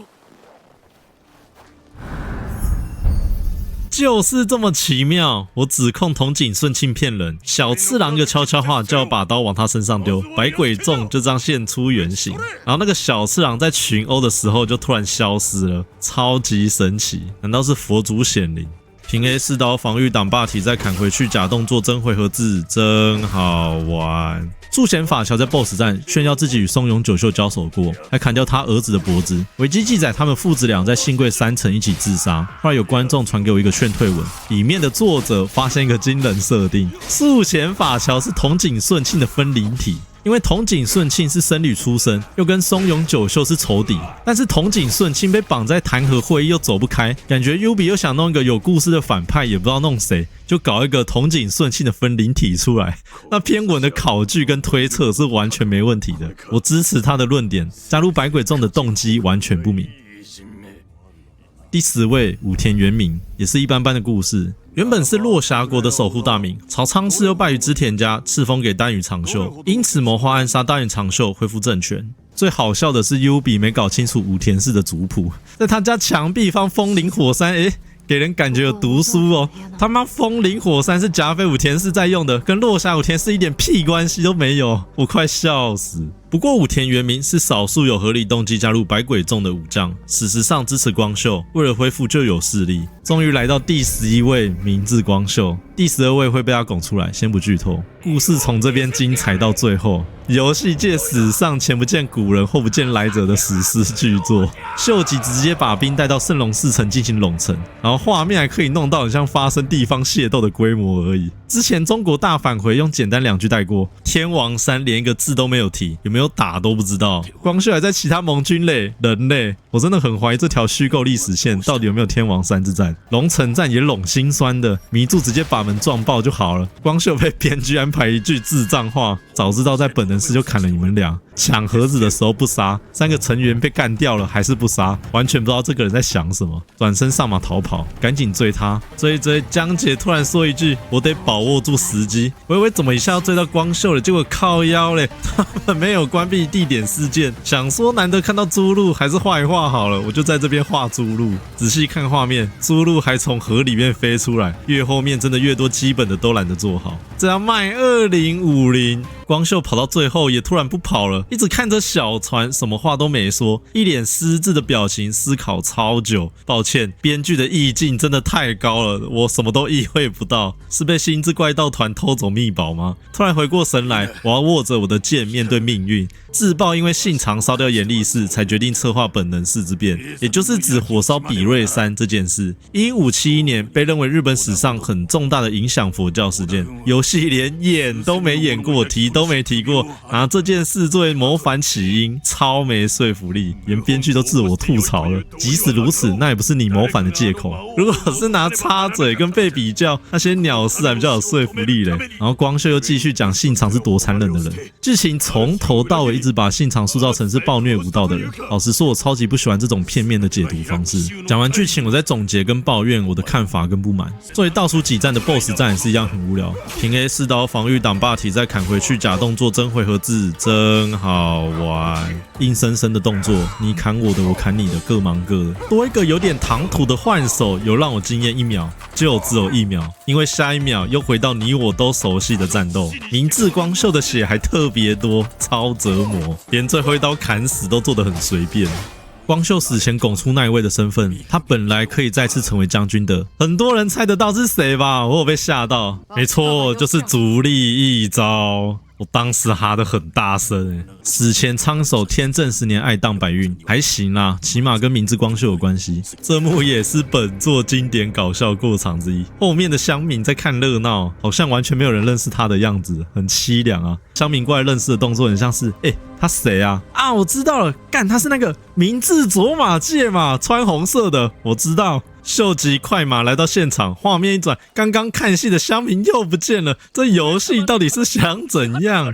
就是这么奇妙！我指控筒井顺庆骗人，小次郎一个悄悄话叫我把刀往他身上丢，百鬼众就这样现出原形。然后那个小次郎在群殴的时候就突然消失了，超级神奇！难道是佛祖显灵？平 A 4刀防御挡霸体再砍回去，假动作真回合制，真好玩。助贤法乔在 BOSS 战炫耀自己与松永久秀交手过，还砍掉他儿子的脖子。维基记载他们父子俩在信贵3层一起自杀。后来有观众传给我一个劝退文，里面的作者发现一个惊人设定：助贤法乔是筒井顺庆的分灵体。因为筒井顺庆是僧侣出身，又跟松永久秀是仇敌，但是筒井顺庆被绑在弹劾会议又走不开，感觉 Yubi 又想弄一个有故事的反派，也不知道弄谁，就搞一个筒井顺庆的分灵体出来。那篇文的考据跟推测是完全没问题的，我支持他的论点。加入百鬼众的动机完全不明。第10位武田元明，也是一般般的故事。原本是落霞国的守护大名，朝仓氏又败于织田家，赐封给丹羽长秀，因此谋划暗杀丹羽长秀，恢复政权。最好笑的是 Yubi 没搞清楚武田氏的族谱，在他家墙壁放风林火山，给人感觉有读书哦。他妈风林火山是甲斐武田氏在用的，跟落霞武田氏一点屁关系都没有，我快笑死。不过武田元明是少数有合理动机加入百鬼众的武将，事实上支持光秀，为了恢复旧有势力。终于来到第11位明智光秀，第12位会被他拱出来，先不剧透。故事从这边精彩到最后，游戏界史上前不见古人后不见来者的史诗巨作。秀吉直接把兵带到圣龙4城进行拢城，然后画面还可以弄到很像发生地方械斗的规模而已。之前中国大返回用简单2句带过，天王山连一个字都没有提，有没有打都不知道。光秀还在其他盟军类、人类，我真的很怀疑这条虚构历史线到底有没有天王山之战。龙城战也拢心酸的，迷柱直接把门撞爆就好了。光秀被编剧安排一句智障话，早知道在本能寺就砍了你们俩。抢盒子的时候不杀，3个成员被干掉了还是不杀，完全不知道这个人在想什么。转身上马逃跑，赶紧追他，追一追，江姐突然说一句：“我得把握住时机。”微微怎么一下要追到光秀了？结果靠腰嘞，他们没有关闭地点事件，想说难得看到朱露，还是画一画好了，我就在这边画朱露。仔细看画面，朱露还从河里面飞出来，越后面真的越多基本的都懒得做好。这样卖2050，光秀跑到最后也突然不跑了。一直看着小船，什么话都没说，一脸失智的表情，思考超久。抱歉，编剧的意境真的太高了，我什么都意会不到。是被星之怪盗团偷走秘宝吗？突然回过神来，我要握着我的剑面对命运。自爆因为信长烧掉严立寺，才决定策划本能寺之变，也就是指火烧比瑞山这件事。1571年被认为日本史上很重大的影响佛教事件，游戏连演都没演过，提都没提过，拿这件事作为谋反起因，超没说服力，连编剧都自我吐槽了。即使如此，那也不是你谋反的借口。如果是拿插嘴跟被比较，那些鸟事还比较有说服力嘞。然后光秀又继续讲信长是多残忍的人，剧情从头到尾一直把信长塑造成是暴虐无道的人。老实说，我超级不喜欢这种片面的解读方式。讲完剧情，我在总结跟抱怨我的看法跟不满。作为倒数几战的 BOSS 战也是一样很无聊，平 A 4刀防御挡霸体再砍回去，假动作真回合制，真好玩。硬生生的动作，你砍我的，我砍你的，各忙各的。多一个有点唐突的换手，有让我惊艳1秒，就只有1秒，因为下一秒又回到你我都熟悉的战斗。明智光秀的血还特别多，超折磨，连最后一刀砍死都做得很随便。光秀死前拱出那一位的身份，他本来可以再次成为将军的。很多人猜得到是谁吧？我有被吓到。没错，就是足利义昭。我当时哈得很大声死前仓守天正10年爱当白运，还行啦，起码跟明智光秀有关系。这幕也是本作经典搞笑过场之一。后面的乡民在看热闹，好像完全没有人认识他的样子，很凄凉啊。乡民过来认识的动作很像是，他谁啊？啊，我知道了，干，他是那个明智佐马介嘛，穿红色的，我知道。秀吉快马来到现场，画面一转，刚刚看戏的乡民又不见了。这游戏到底是想怎样？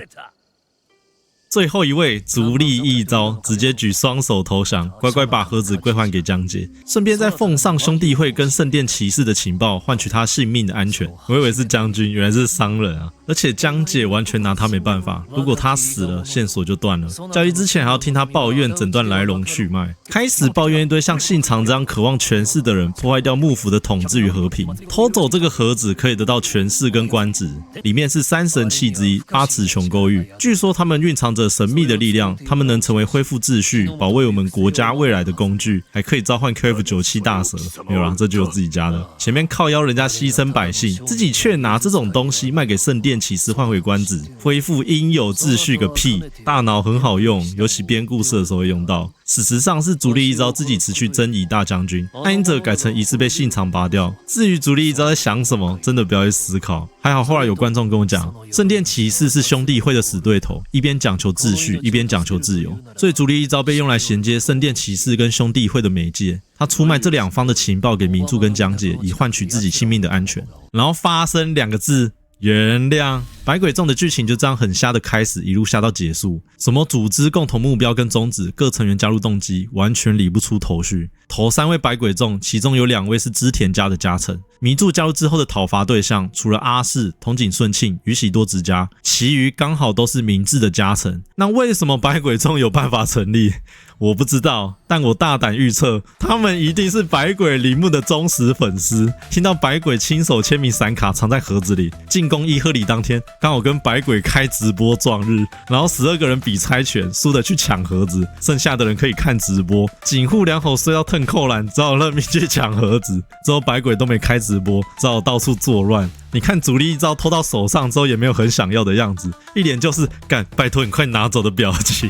最后一位足利义昭直接举双手投降，乖乖把盒子归还给江姐，顺便再奉上兄弟会跟圣殿骑士的情报，换取他性命的安全。我以为是将军，原来是商人啊！而且江姐完全拿他没办法，如果他死了，线索就断了。交易之前还要听他抱怨整段来龙去脉，开始抱怨一堆像信长这样渴望权势的人破坏掉幕府的统治与和平，偷走这个盒子可以得到权势跟官职，里面是三神器之一八尺琼勾玉，据说他们蕴藏着神秘的力量，他们能成为恢复秩序、保卫我们国家未来的工具，还可以召唤 KF97 大蛇。没有啦，这就有自己家的。前面靠腰人家牺牲百姓，自己却拿这种东西卖给圣殿骑士换回官职，恢复应有秩序个屁！大脑很好用，尤其编故事的时候会用到。事实上是足利义昭自己辞去征夷大将军，暗影者改成疑似被信长拔掉。至于足利义昭在想什么，真的不要去思考。还好后来有观众跟我讲，圣殿骑士是兄弟会的死对头，一边讲求秩序，一边讲求自由，所以足利义昭被用来衔接圣殿骑士跟兄弟会的媒介。他出卖这两方的情报给名著跟江姐，以换取自己性命的安全。然后发生2个字。原谅。百鬼众的剧情就这样很瞎的开始，一路瞎到结束。什么组织共同目标跟宗旨，各成员加入动机，完全理不出头绪。头3位百鬼众，其中有2位是织田家的家臣。迷柱加入之后的讨伐对象，除了阿市、筒井顺庆、宇喜多之家，其余刚好都是明智的家臣。那为什么百鬼众有办法成立？我不知道，但我大胆预测，他们一定是百鬼铃木的忠实粉丝。听到百鬼亲手签名闪卡藏在盒子里，进攻伊贺里当天，刚好跟百鬼开直播撞日，然后12个人比猜拳，输的去抢盒子，剩下的人可以看直播。警护2口睡到腾扣篮，只好认命去抢盒子。之后百鬼都没开直播，只好到处作乱。你看足利义昭偷到手上之后也没有很想要的样子，一脸就是干拜托你快拿走的表情。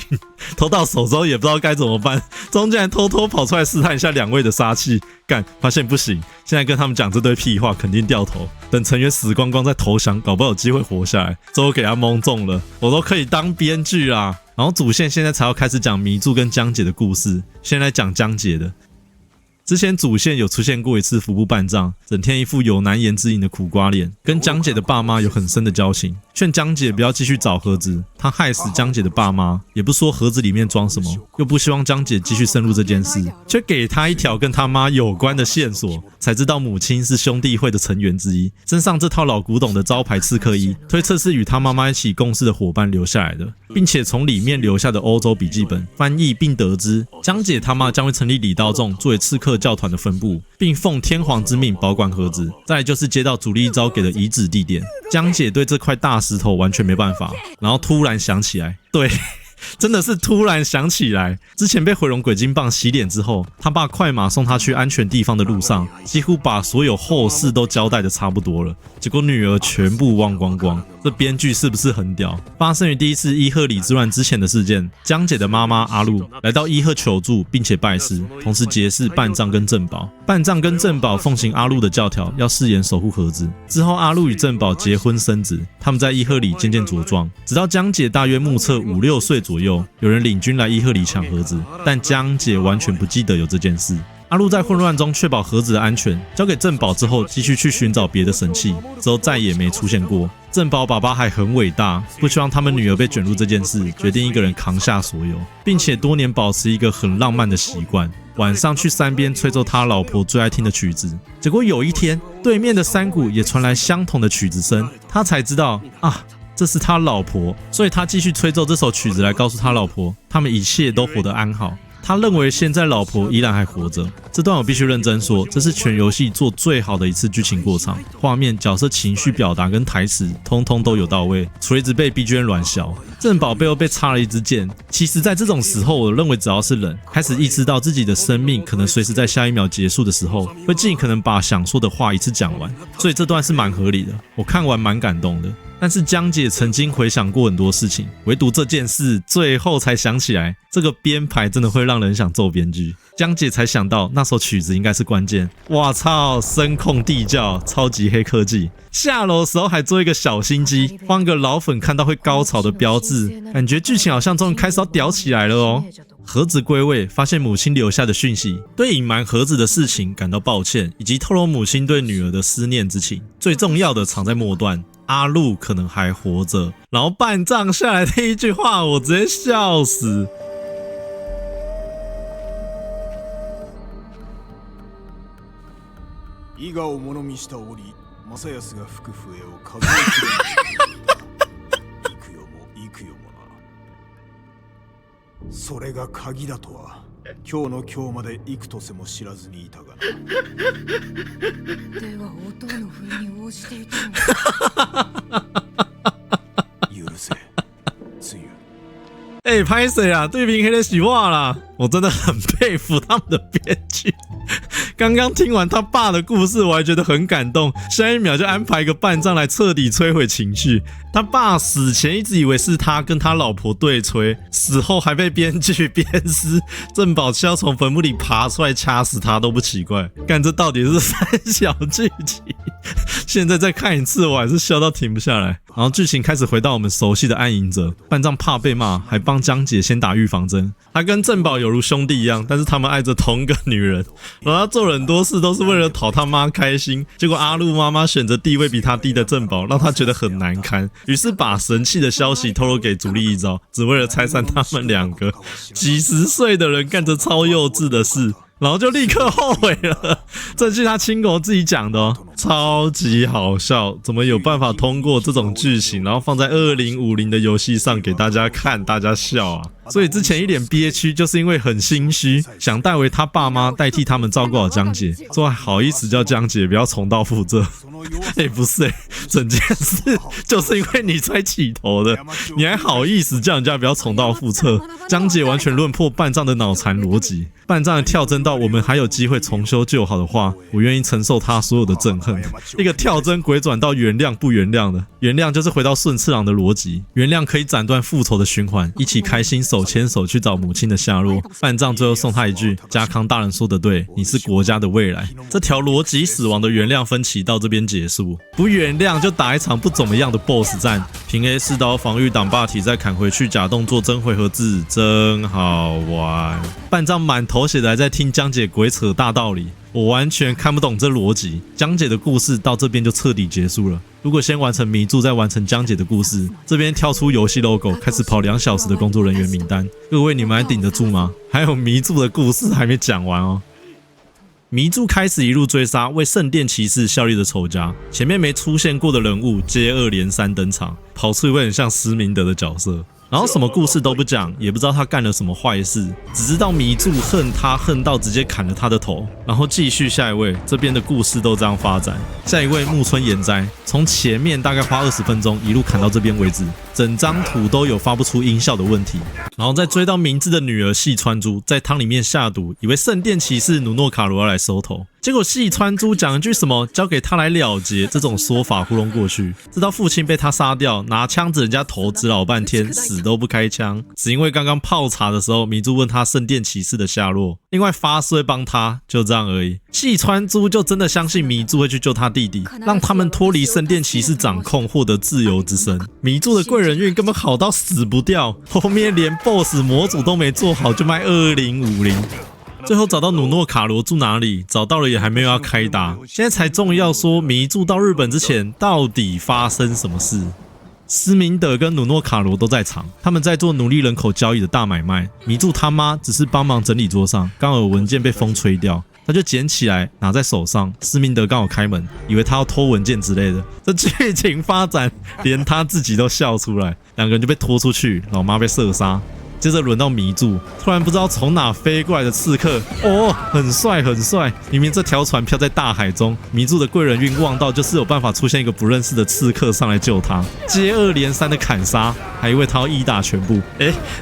偷到手之后也不知道该怎么办，中间还偷偷跑出来试探一下2位的杀气，干发现不行，现在跟他们讲这堆屁话肯定掉头，等成员死光光再投降，搞不好有机会活下来。之后给他蒙中了，我都可以当编剧啊。然后主线现在才要开始讲迷柱跟江姐的故事，先来讲江姐的。之前主线有出现过一次服部半藏，整天一副有难言之隐的苦瓜脸，跟江姐的爸妈有很深的交情，劝江姐不要继续找盒子，他害死江姐的爸妈，也不说盒子里面装什么，又不希望江姐继续深入这件事，却给他一条跟他妈有关的线索，才知道母亲是兄弟会的成员之一，身上这套老古董的招牌刺客衣，推测是与他妈妈一起共事的伙伴留下来的，并且从里面留下的欧洲笔记本翻译并得知，江姐他妈将会成立李道众作为刺客教团的分部，并奉天皇之命保管盒子。再来就是接到足利义昭给的遗址地点，江姐对这块大石头完全没办法，然后突然想起来，对。真的是突然想起来，之前被毁容鬼金棒洗脸之后，他爸快马送他去安全地方的路上，几乎把所有后事都交代的差不多了，结果女儿全部忘光光。这编剧是不是很屌？发生于第一次伊贺里之乱之前的事件，江姐的妈妈阿露来到伊贺求助，并且拜师，同时结识半藏跟正保。半藏跟正保奉行阿露的教条，要誓言守护盒子。之后阿露与正保结婚生子，他们在伊贺里渐渐茁壮，直到江姐大约目测5、6岁左右，有人领军来伊贺里抢盒子，但江姐完全不记得有这件事。阿露在混乱中确保盒子的安全，交给正保之后，继续去寻找别的神器，之后再也没出现过。正保爸爸还很伟大，不希望他们女儿被卷入这件事，决定一个人扛下所有，并且多年保持一个很浪漫的习惯，晚上去山边吹奏他老婆最爱听的曲子。结果有一天，对面的山谷也传来相同的曲子声，他才知道啊，这是他老婆，所以他继续吹奏这首曲子来告诉他老婆，他们一切都活得安好。他认为现在老婆依然还活着。这段我必须认真说，这是全游戏做最好的一次剧情过场，画面、角色情绪表达跟台词通通都有到位，除了一直被 BGM 软小。正保背后被插了一支箭，其实在这种时候，我认为只要是人开始意识到自己的生命可能随时在下一秒结束的时候，会尽可能把想说的话一次讲完，所以这段是蛮合理的，我看完蛮感动的。但是江姐曾经回想过很多事情，唯独这件事最后才想起来，这个编排真的会让人想揍编剧。江姐才想到那首曲子应该是关键，哇操，声控地教，超级黑科技。下楼的时候还做一个小心机，放一个老粉看到会高潮的标志，感觉剧情好像终于开始要屌起来了哦。盒子归位，发现母亲留下的讯息，对隐瞒盒子的事情感到抱歉，以及透露母亲对女儿的思念之情。最重要的藏在末段，阿路可能还活着。然后半藏下来的一句话，我直接笑死。伊賀を物見した折、正康が吹く笛を数えきれない幾よも幾よもな。それが鍵だとは今日の今日まで幾とせも知らずにいたがな。では音の笛に応じていたの許せ、つゆ。拍谁啊？对平黑的洗话啦！我真的很佩服他们的编剧。刚刚听完他爸的故事，我还觉得很感动，下一秒就安排一个半藏来彻底摧毁情绪。他爸死前一直以为是他跟他老婆对吹，死后还被编剧鞭尸，正宝要从坟墓里爬出来掐死他都不奇怪。干，这到底是三小剧情？现在再看一次，我还是笑到停不下来。然后剧情开始回到我们熟悉的暗影者，半藏怕被骂，还帮江姐先打预防针。他跟正宝有如兄弟一样，但是他们爱着同一个女人，然后他做了很多事都是为了讨他妈开心。结果阿路妈妈选择地位比他低的正宝，让他觉得很难堪，于是把神器的消息透露给主力一招，只为了拆散他们两个几十岁的人干着超幼稚的事。然后就立刻后悔了，这句他亲口自己讲的哦，超级好笑，怎么有办法通过这种剧情，然后放在2050的游戏上给大家看，大家笑啊？所以之前一脸憋屈，就是因为很心虚，想代为他爸妈代替他们照顾好江姐，所以好意思叫江姐不要重蹈覆辙。不是整件事就是因为你才起头的，你还好意思叫人家不要重蹈覆辙？江姐完全论破半藏的脑残逻辑，半藏的跳针到我们还有机会重修旧好的话，我愿意承受他所有的憎恨。一个跳针鬼转到原谅不原谅的，原谅就是回到顺次郎的逻辑，原谅可以斩断复仇的循环，一起开心手牵手去找母亲的下落。半藏最后送他一句：家康大人说的对，你是国家的未来。这条逻辑死亡的原谅分歧到这边结束，不原谅就打一场不怎么样的 BOSS 战。平 A 4刀防御挡霸体再砍回去，假动作真回合制，真好玩。半藏满头血的还在听江姐鬼扯大道理，我完全看不懂这逻辑。江姐的故事到这边就彻底结束了。如果先完成迷住，再完成江姐的故事，这边跳出游戏 logo， 开始跑2小时的工作人员名单，各位你们还顶得住吗？还有迷住的故事还没讲完哦。迷住开始一路追杀为圣殿骑士效力的仇家，前面没出现过的人物接二连三登场，跑出一位很像施明德的角色。然后什么故事都不讲，也不知道他干了什么坏事，只知道迷住恨他恨到直接砍了他的头。然后继续下一位，这边的故事都这样发展。下一位木村延哉，从前面大概花20分钟一路砍到这边为止，整张图都有发不出音效的问题。然后再追到明智的女儿细川珠在汤里面下毒，以为圣殿骑士努诺卡罗要来收头，结果细川珠讲一句什么交给他来了结，这种说法糊弄过去，直到父亲被他杀掉，拿枪指人家头指老半天，死都不开枪，只因为刚刚泡茶的时候迷珠问他圣殿骑士的下落，另外发誓会帮他，就这样而已。细川珠就真的相信迷珠会去救他弟弟，让他们脱离圣殿骑士掌控，获得自由之身。迷珠的贵人运根本好到死不掉，后面连 BOSS 模组都没做好就卖2050。最后找到努诺卡罗住哪里，找到了也还没有要开打，现在才终于要说迷住到日本之前到底发生什么事。施明德跟努诺卡罗都在场，他们在做奴隶人口交易的大买卖，迷住他妈只是帮忙整理桌上，刚好有文件被风吹掉，他就捡起来拿在手上。施明德刚好开门，以为他要偷文件之类的，这剧情发展连他自己都笑出来，两个人就被拖出去，老妈被射杀。接着轮到迷住，突然不知道从哪飞过来的刺客，哦，很帅很帅！明明这条船漂在大海中，迷住的贵人运旺到就是有办法出现一个不认识的刺客上来救他，接二连三的砍杀，还以为他要一打全部，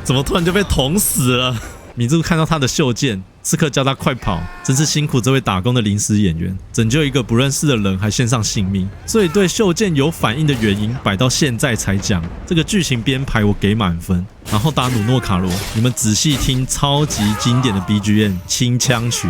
怎么突然就被捅死了？迷住看到他的袖剑，刺客叫他快跑，真是辛苦这位打工的临时演员，拯救一个不认识的人还献上性命。所以对袖剑有反应的原因摆到现在才讲，这个剧情编排我给满分。然后打努诺卡罗，你们仔细听超级经典的 BGM 轻枪曲。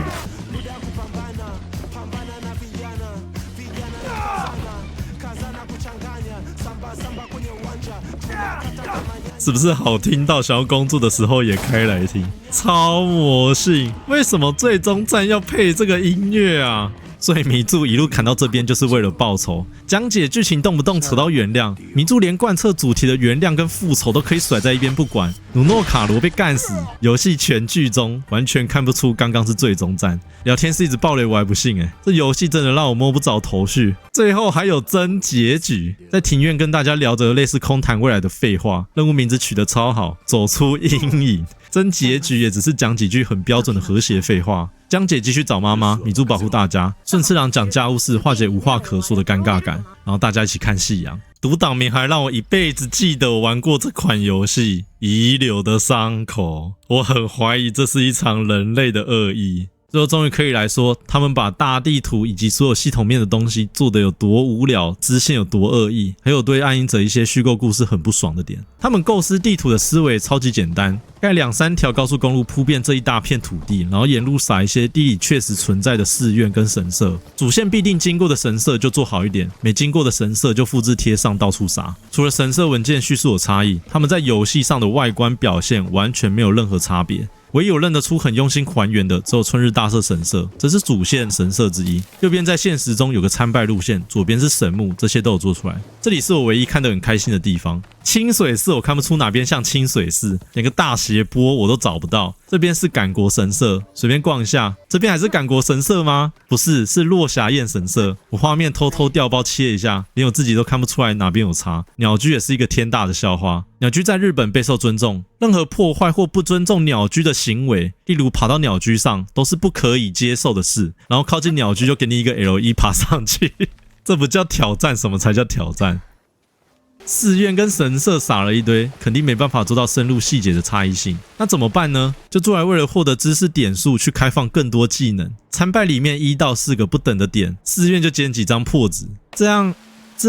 是不是好听到想要工作的时候也开来听？超魔性！为什么最终战要配这个音乐啊？所以迷柱一路砍到这边就是为了报仇。讲解剧情动不动扯到原谅，迷柱连贯彻主题的原谅跟复仇都可以甩在一边不管。努诺卡罗被干死，游戏全剧中完全看不出刚刚是最终战。聊天室一直爆雷，我还不信这游戏真的让我摸不着头绪。最后还有真结局，在庭院跟大家聊着类似空谈未来的废话，任务名字取得超好，走出阴影。真结局也只是讲几句很标准的和谐废话。江姐继续找妈妈，米珠保护大家，顺次郎讲家务事，化解无话可说的尴尬感，然后大家一起看夕阳。读档名还让我一辈子记得我玩过这款游戏，遗留的伤口。我很怀疑这是一场人类的恶意。最后终于可以来说，他们把大地图以及所有系统面的东西做得有多无聊，支线有多恶意，还有对暗影者一些虚构故事很不爽的点。他们构思地图的思维超级简单，盖2-3条高速公路铺遍这一大片土地，然后沿路撒一些地里确实存在的寺院跟神社，主线必定经过的神社就做好一点，没经过的神社就复制贴上到处撒。除了神社文件叙述有差异，他们在游戏上的外观表现完全没有任何差别。唯一有认得出很用心还原的，只有春日大社神社，这是主线神社之一。右边在现实中有个参拜路线，左边是神木，这些都有做出来。这里是我唯一看得很开心的地方。清水寺我看不出哪边像清水寺，连个大斜坡我都找不到。这边是赶国神社，随便逛一下。这边还是赶国神社吗？不是，是落霞宴神社。我画面偷偷调包切一下，连我自己都看不出来哪边有差。鸟居也是一个天大的笑话。鸟居在日本备受尊重，任何破坏或不尊重鸟居的行为，例如爬到鸟居上，都是不可以接受的事。然后靠近鸟居就给你一个 L1 爬上去，这不叫挑战，什么才叫挑战？寺院跟神社撒了一堆，肯定没办法做到深入细节的差异性。那怎么办呢？就做来为了获得知识点数去开放更多技能。参拜里面1到4个不等的点，寺院就捡几张破纸，这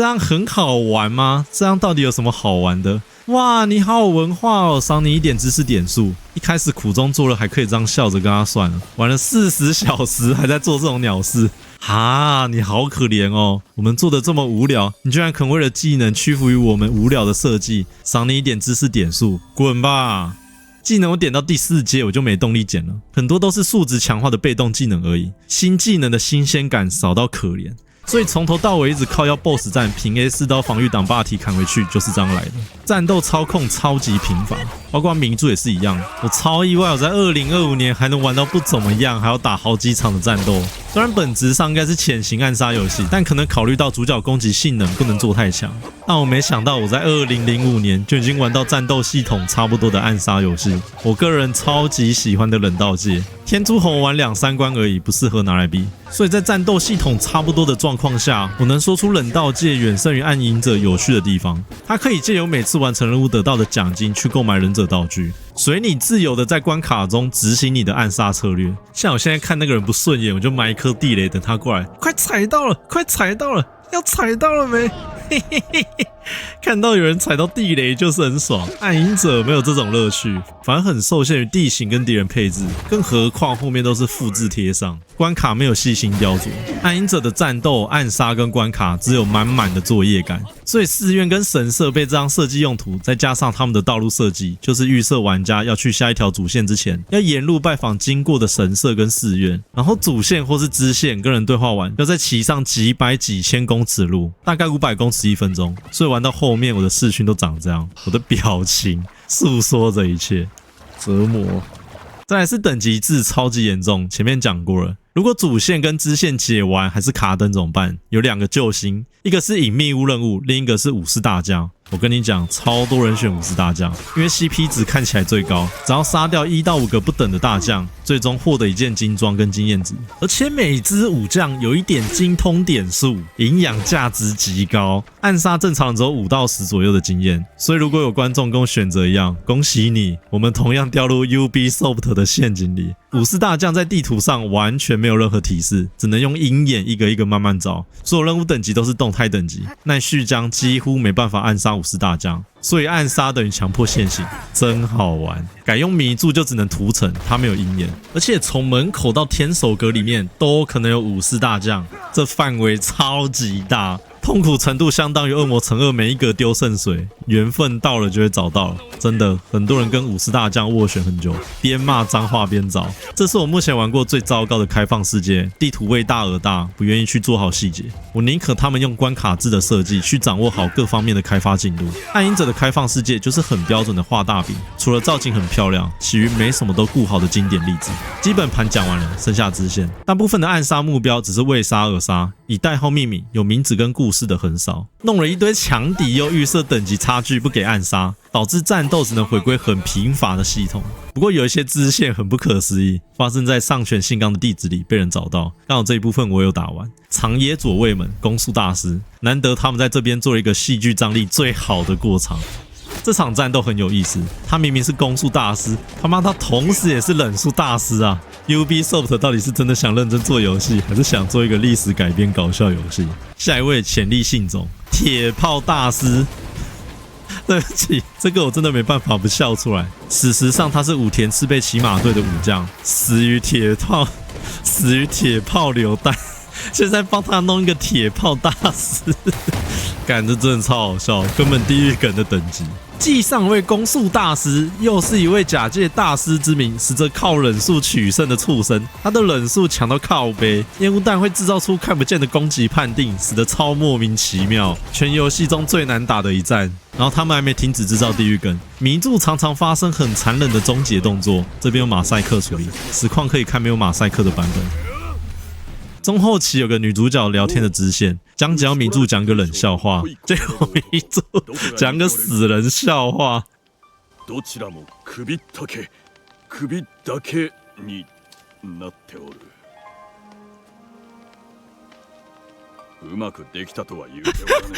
样很好玩吗？这样到底有什么好玩的？哇，你好有文化哦，赏你1点知识点数。一开始苦中作乐还可以这样笑着跟他算了，玩了40小时还在做这种鸟事。哈，你好可怜哦！我们做的这么无聊，你居然肯为了技能屈服于我们无聊的设计，赏你1点知识点数，滚吧！技能我点到第4阶我就没动力捡了，很多都是数值强化的被动技能而已，新技能的新鲜感少到可怜。所以从头到尾一直靠要 BOSS 战平 A4 刀防御挡霸体砍回去，就是这样来的。战斗操控超级贫乏，包括名著也是一样。我超意外，我在2025年还能玩到不怎么样，还要打好几场的战斗。虽然本质上应该是潜行暗杀游戏，但可能考虑到主角攻击性能不能做太强。但我没想到我在2005年就已经玩到战斗系统差不多的暗杀游戏。我个人超级喜欢的冷道界，天诛红玩2-3关而已，不适合拿来比。所以在战斗系统差不多的状况下，我能说出冷道界远胜于暗影者有趣的地方。它可以借由每次完成任务得到的奖金去购买忍者道具，随你自由的在关卡中执行你的暗杀策略。像我现在看那个人不顺眼，我就埋一颗地雷等他过来，快踩到了，快踩到了，要踩到了没？嘿嘿嘿嘿，看到有人踩到地雷就是很爽。暗影者没有这种乐趣，反而很受限于地形跟敌人配置，更何况后面都是复制贴上，关卡没有细心雕琢。暗影者的战斗、暗杀跟关卡只有满满的作业感，所以寺院跟神社被这样设计用途，再加上他们的道路设计，就是预设玩家要去下一条主线之前，要沿路拜访经过的神社跟寺院，然后主线或是支线跟人对话完，要再骑上几百几千公尺路，大概500公尺1分钟，所以玩到后面我的视讯都长这样，我的表情诉说着一切，折磨。再来是等级制超级严重，前面讲过了。如果主线跟支线解完还是卡登怎么办？有2个救星，一个是隐秘屋任务，另一个是武士大将。我跟你讲，超多人选武士大将，因为 CP 值看起来最高，只要杀掉1到5个不等的大将，最终获得1件金装跟经验值，而且每只武将有1点精通点数，营养价值极高。暗杀正常只有5到10左右的经验，所以如果有观众跟我选择一样，恭喜你，我们同样掉入 Ubisoft 的陷阱里。武士大将在地图上完全没有任何提示，只能用鹰眼一个一个慢慢找，所有任务等级都是动态等级，奈绪江几乎没办法暗杀武士大将，所以暗杀等于强迫现形，真好玩。改用迷柱就只能屠城，它没有鹰眼，而且从门口到天守阁里面都可能有武士大将，这范围超级大。痛苦程度相当于恶魔乘2，每一格丢圣水，缘分到了就会找到了。真的，很多人跟武士大将斡旋很久，边骂脏话边找。这是我目前玩过最糟糕的开放世界，地图为大而大，不愿意去做好细节。我宁可他们用关卡制的设计去掌握好各方面的开发进度。暗影者的开放世界就是很标准的画大饼，除了造景很漂亮，其余没什么都顾好的经典例子。基本盘讲完了，剩下支线。大部分的暗杀目标只是为杀而杀，以代号命名，有名字跟故事的很少。弄了一堆强敌又预设等级差距不给暗杀，导致战斗只能回归很贫乏的系统。不过有一些支线很不可思议，发生在上泉信纲的地址里被人找到，刚好这一部分我有打完。长野左卫门攻速大师，难得他们在这边做了一个戏剧张力最好的过场。这场战斗很有意思，他明明是攻速大师，他妈他同时也是忍术大师啊 ！Ubisoft 到底是真的想认真做游戏，还是想做一个历史改编搞笑游戏？下一位潜力信种铁炮大师。对不起，这个我真的没办法不笑出来。事实上，他是武田赤备骑马队的武将，死于铁炮榴弹。现在帮他弄一个铁炮大师，感觉真的超好笑，根本地狱梗的等级。继上位攻速大师，又是一位假借大师之名，实则靠忍术取胜的畜生。他的忍术强到靠背，烟雾弹会制造出看不见的攻击判定，使得超莫名其妙。全游戏中最难打的一战。然后他们还没停止制造地狱梗，迷住常常发生很残忍的终结动作。这边有马赛克处理，实况可以看没有马赛克的版本。中后期有个女主角聊天的支線，江姐要迷住讲个冷笑话，结果迷住讲个死人笑话。どちらも首だけになっておる。うまくできたとは言うておらね。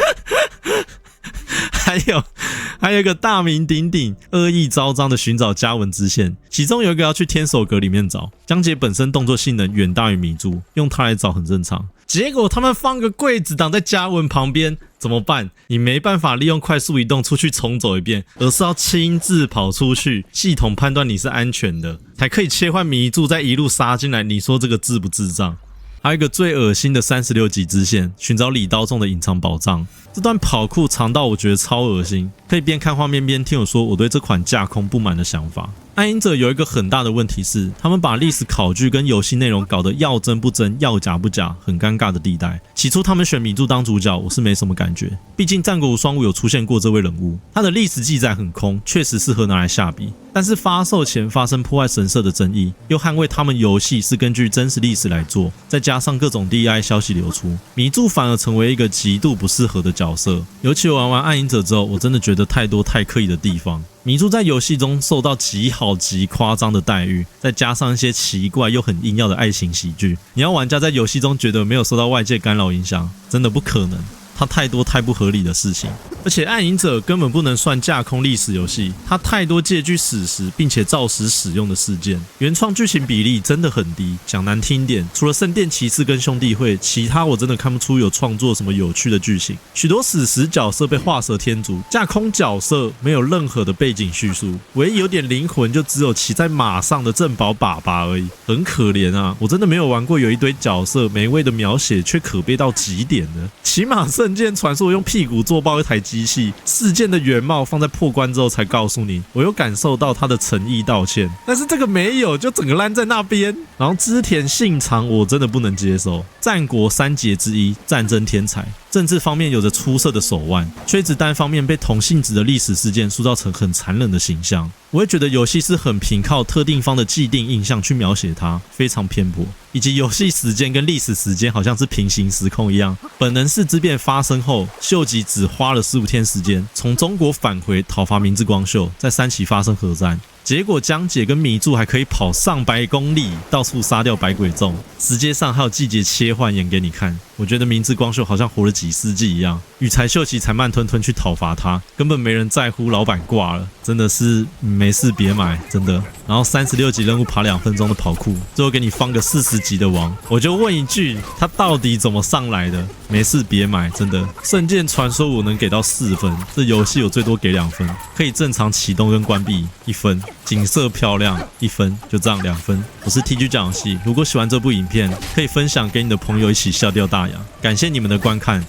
还有一个大名鼎鼎、恶意昭彰的寻找嘉文支线，其中有一个要去天守阁里面找。江姐本身动作性能远大于迷住，用它来找很正常。结果他们放个柜子挡在嘉文旁边，怎么办？你没办法利用快速移动出去重走一遍，而是要亲自跑出去，系统判断你是安全的，才可以切换迷住，再一路杀进来。你说这个智不智障？还有一个最恶心的36级支线，寻找李刀中的隐藏宝藏。这段跑酷长到我觉得超恶心，可以边看画面边听我说我对这款架空不满的想法。暗影者有一个很大的问题是，他们把历史考据跟游戏内容搞得要真不真，要假不假，很尴尬的地带。起初他们选米柱当主角，我是没什么感觉，毕竟战国无双5有出现过这位人物，他的历史记载很空，确实适合拿来下笔。但是发售前发生破坏神社的争议，又捍卫他们游戏是根据真实历史来做，再加上各种 DI 消息流出，米柱反而成为一个极度不适合的角色。尤其玩完暗影者之后，我真的觉得太多太刻意的地方。迷住在游戏中受到极好极夸张的待遇，再加上一些奇怪又很硬要的爱情喜剧，你要玩家在游戏中觉得没有受到外界干扰影响，真的不可能。它太多太不合理的事情，而且暗影者根本不能算架空历史游戏，它太多借据史实并且照实使用的事件，原创剧情比例真的很低。讲难听点，除了圣殿骑士跟兄弟会，其他我真的看不出有创作什么有趣的剧情。许多史实角色被画蛇添足，架空角色没有任何的背景叙述，唯一有点灵魂就只有骑在马上的正宝爸爸而已，很可怜啊！我真的没有玩过有一堆角色每位的描写却可悲到极点的，起码圣剑传说用屁股做爆一台机器，事件的原貌放在破关之后才告诉你，我有感受到他的诚意道歉，但是这个没有，就整个烂在那边。然后织田信长我真的不能接受，战国三杰之一，战争天才，政治方面有着出色的手腕，却只单方面被同性质的历史事件塑造成很残忍的形象。我会觉得游戏是很凭靠特定方的既定印象去描写它，非常偏颇，以及游戏时间跟历史时间好像是平行时空一样。本能寺之变发生后，秀吉只花了15天时间从中国返回讨伐明智光秀，在三崎发生核战。结果江姐跟迷柱还可以跑上百公里，到处杀掉百鬼众，时间上还有季节切换演给你看。我觉得明智光秀好像活了几世纪一样，羽柴秀吉才慢吞吞去讨伐他，根本没人在乎老板挂了，真的是没事别买，真的。然后36级任务爬2分钟的跑酷，最后给你放个40级的王，我就问一句，他到底怎么上来的？没事别买，真的。圣剑传说我能给到4分，这游戏我最多给2分，可以正常启动跟关闭1分，景色漂亮1分，就这样2分。我是 TG 讲游戏，如果喜欢这部影片，可以分享给你的朋友一起笑掉大牙。感谢你们的观看，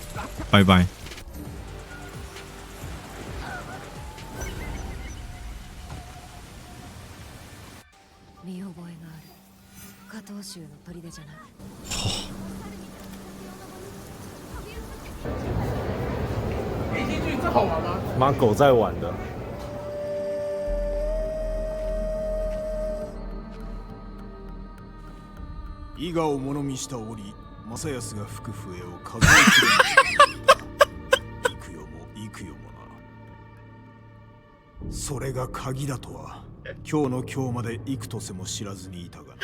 拜。拜拜。見覚えがある。加藤州の砦じゃな。妈狗在玩的。伊賀を物見した折正康が吹く笛を数えきれない幾代も幾代もな。それが鍵だとは今日の今日まで幾とせも知らずにいたがな。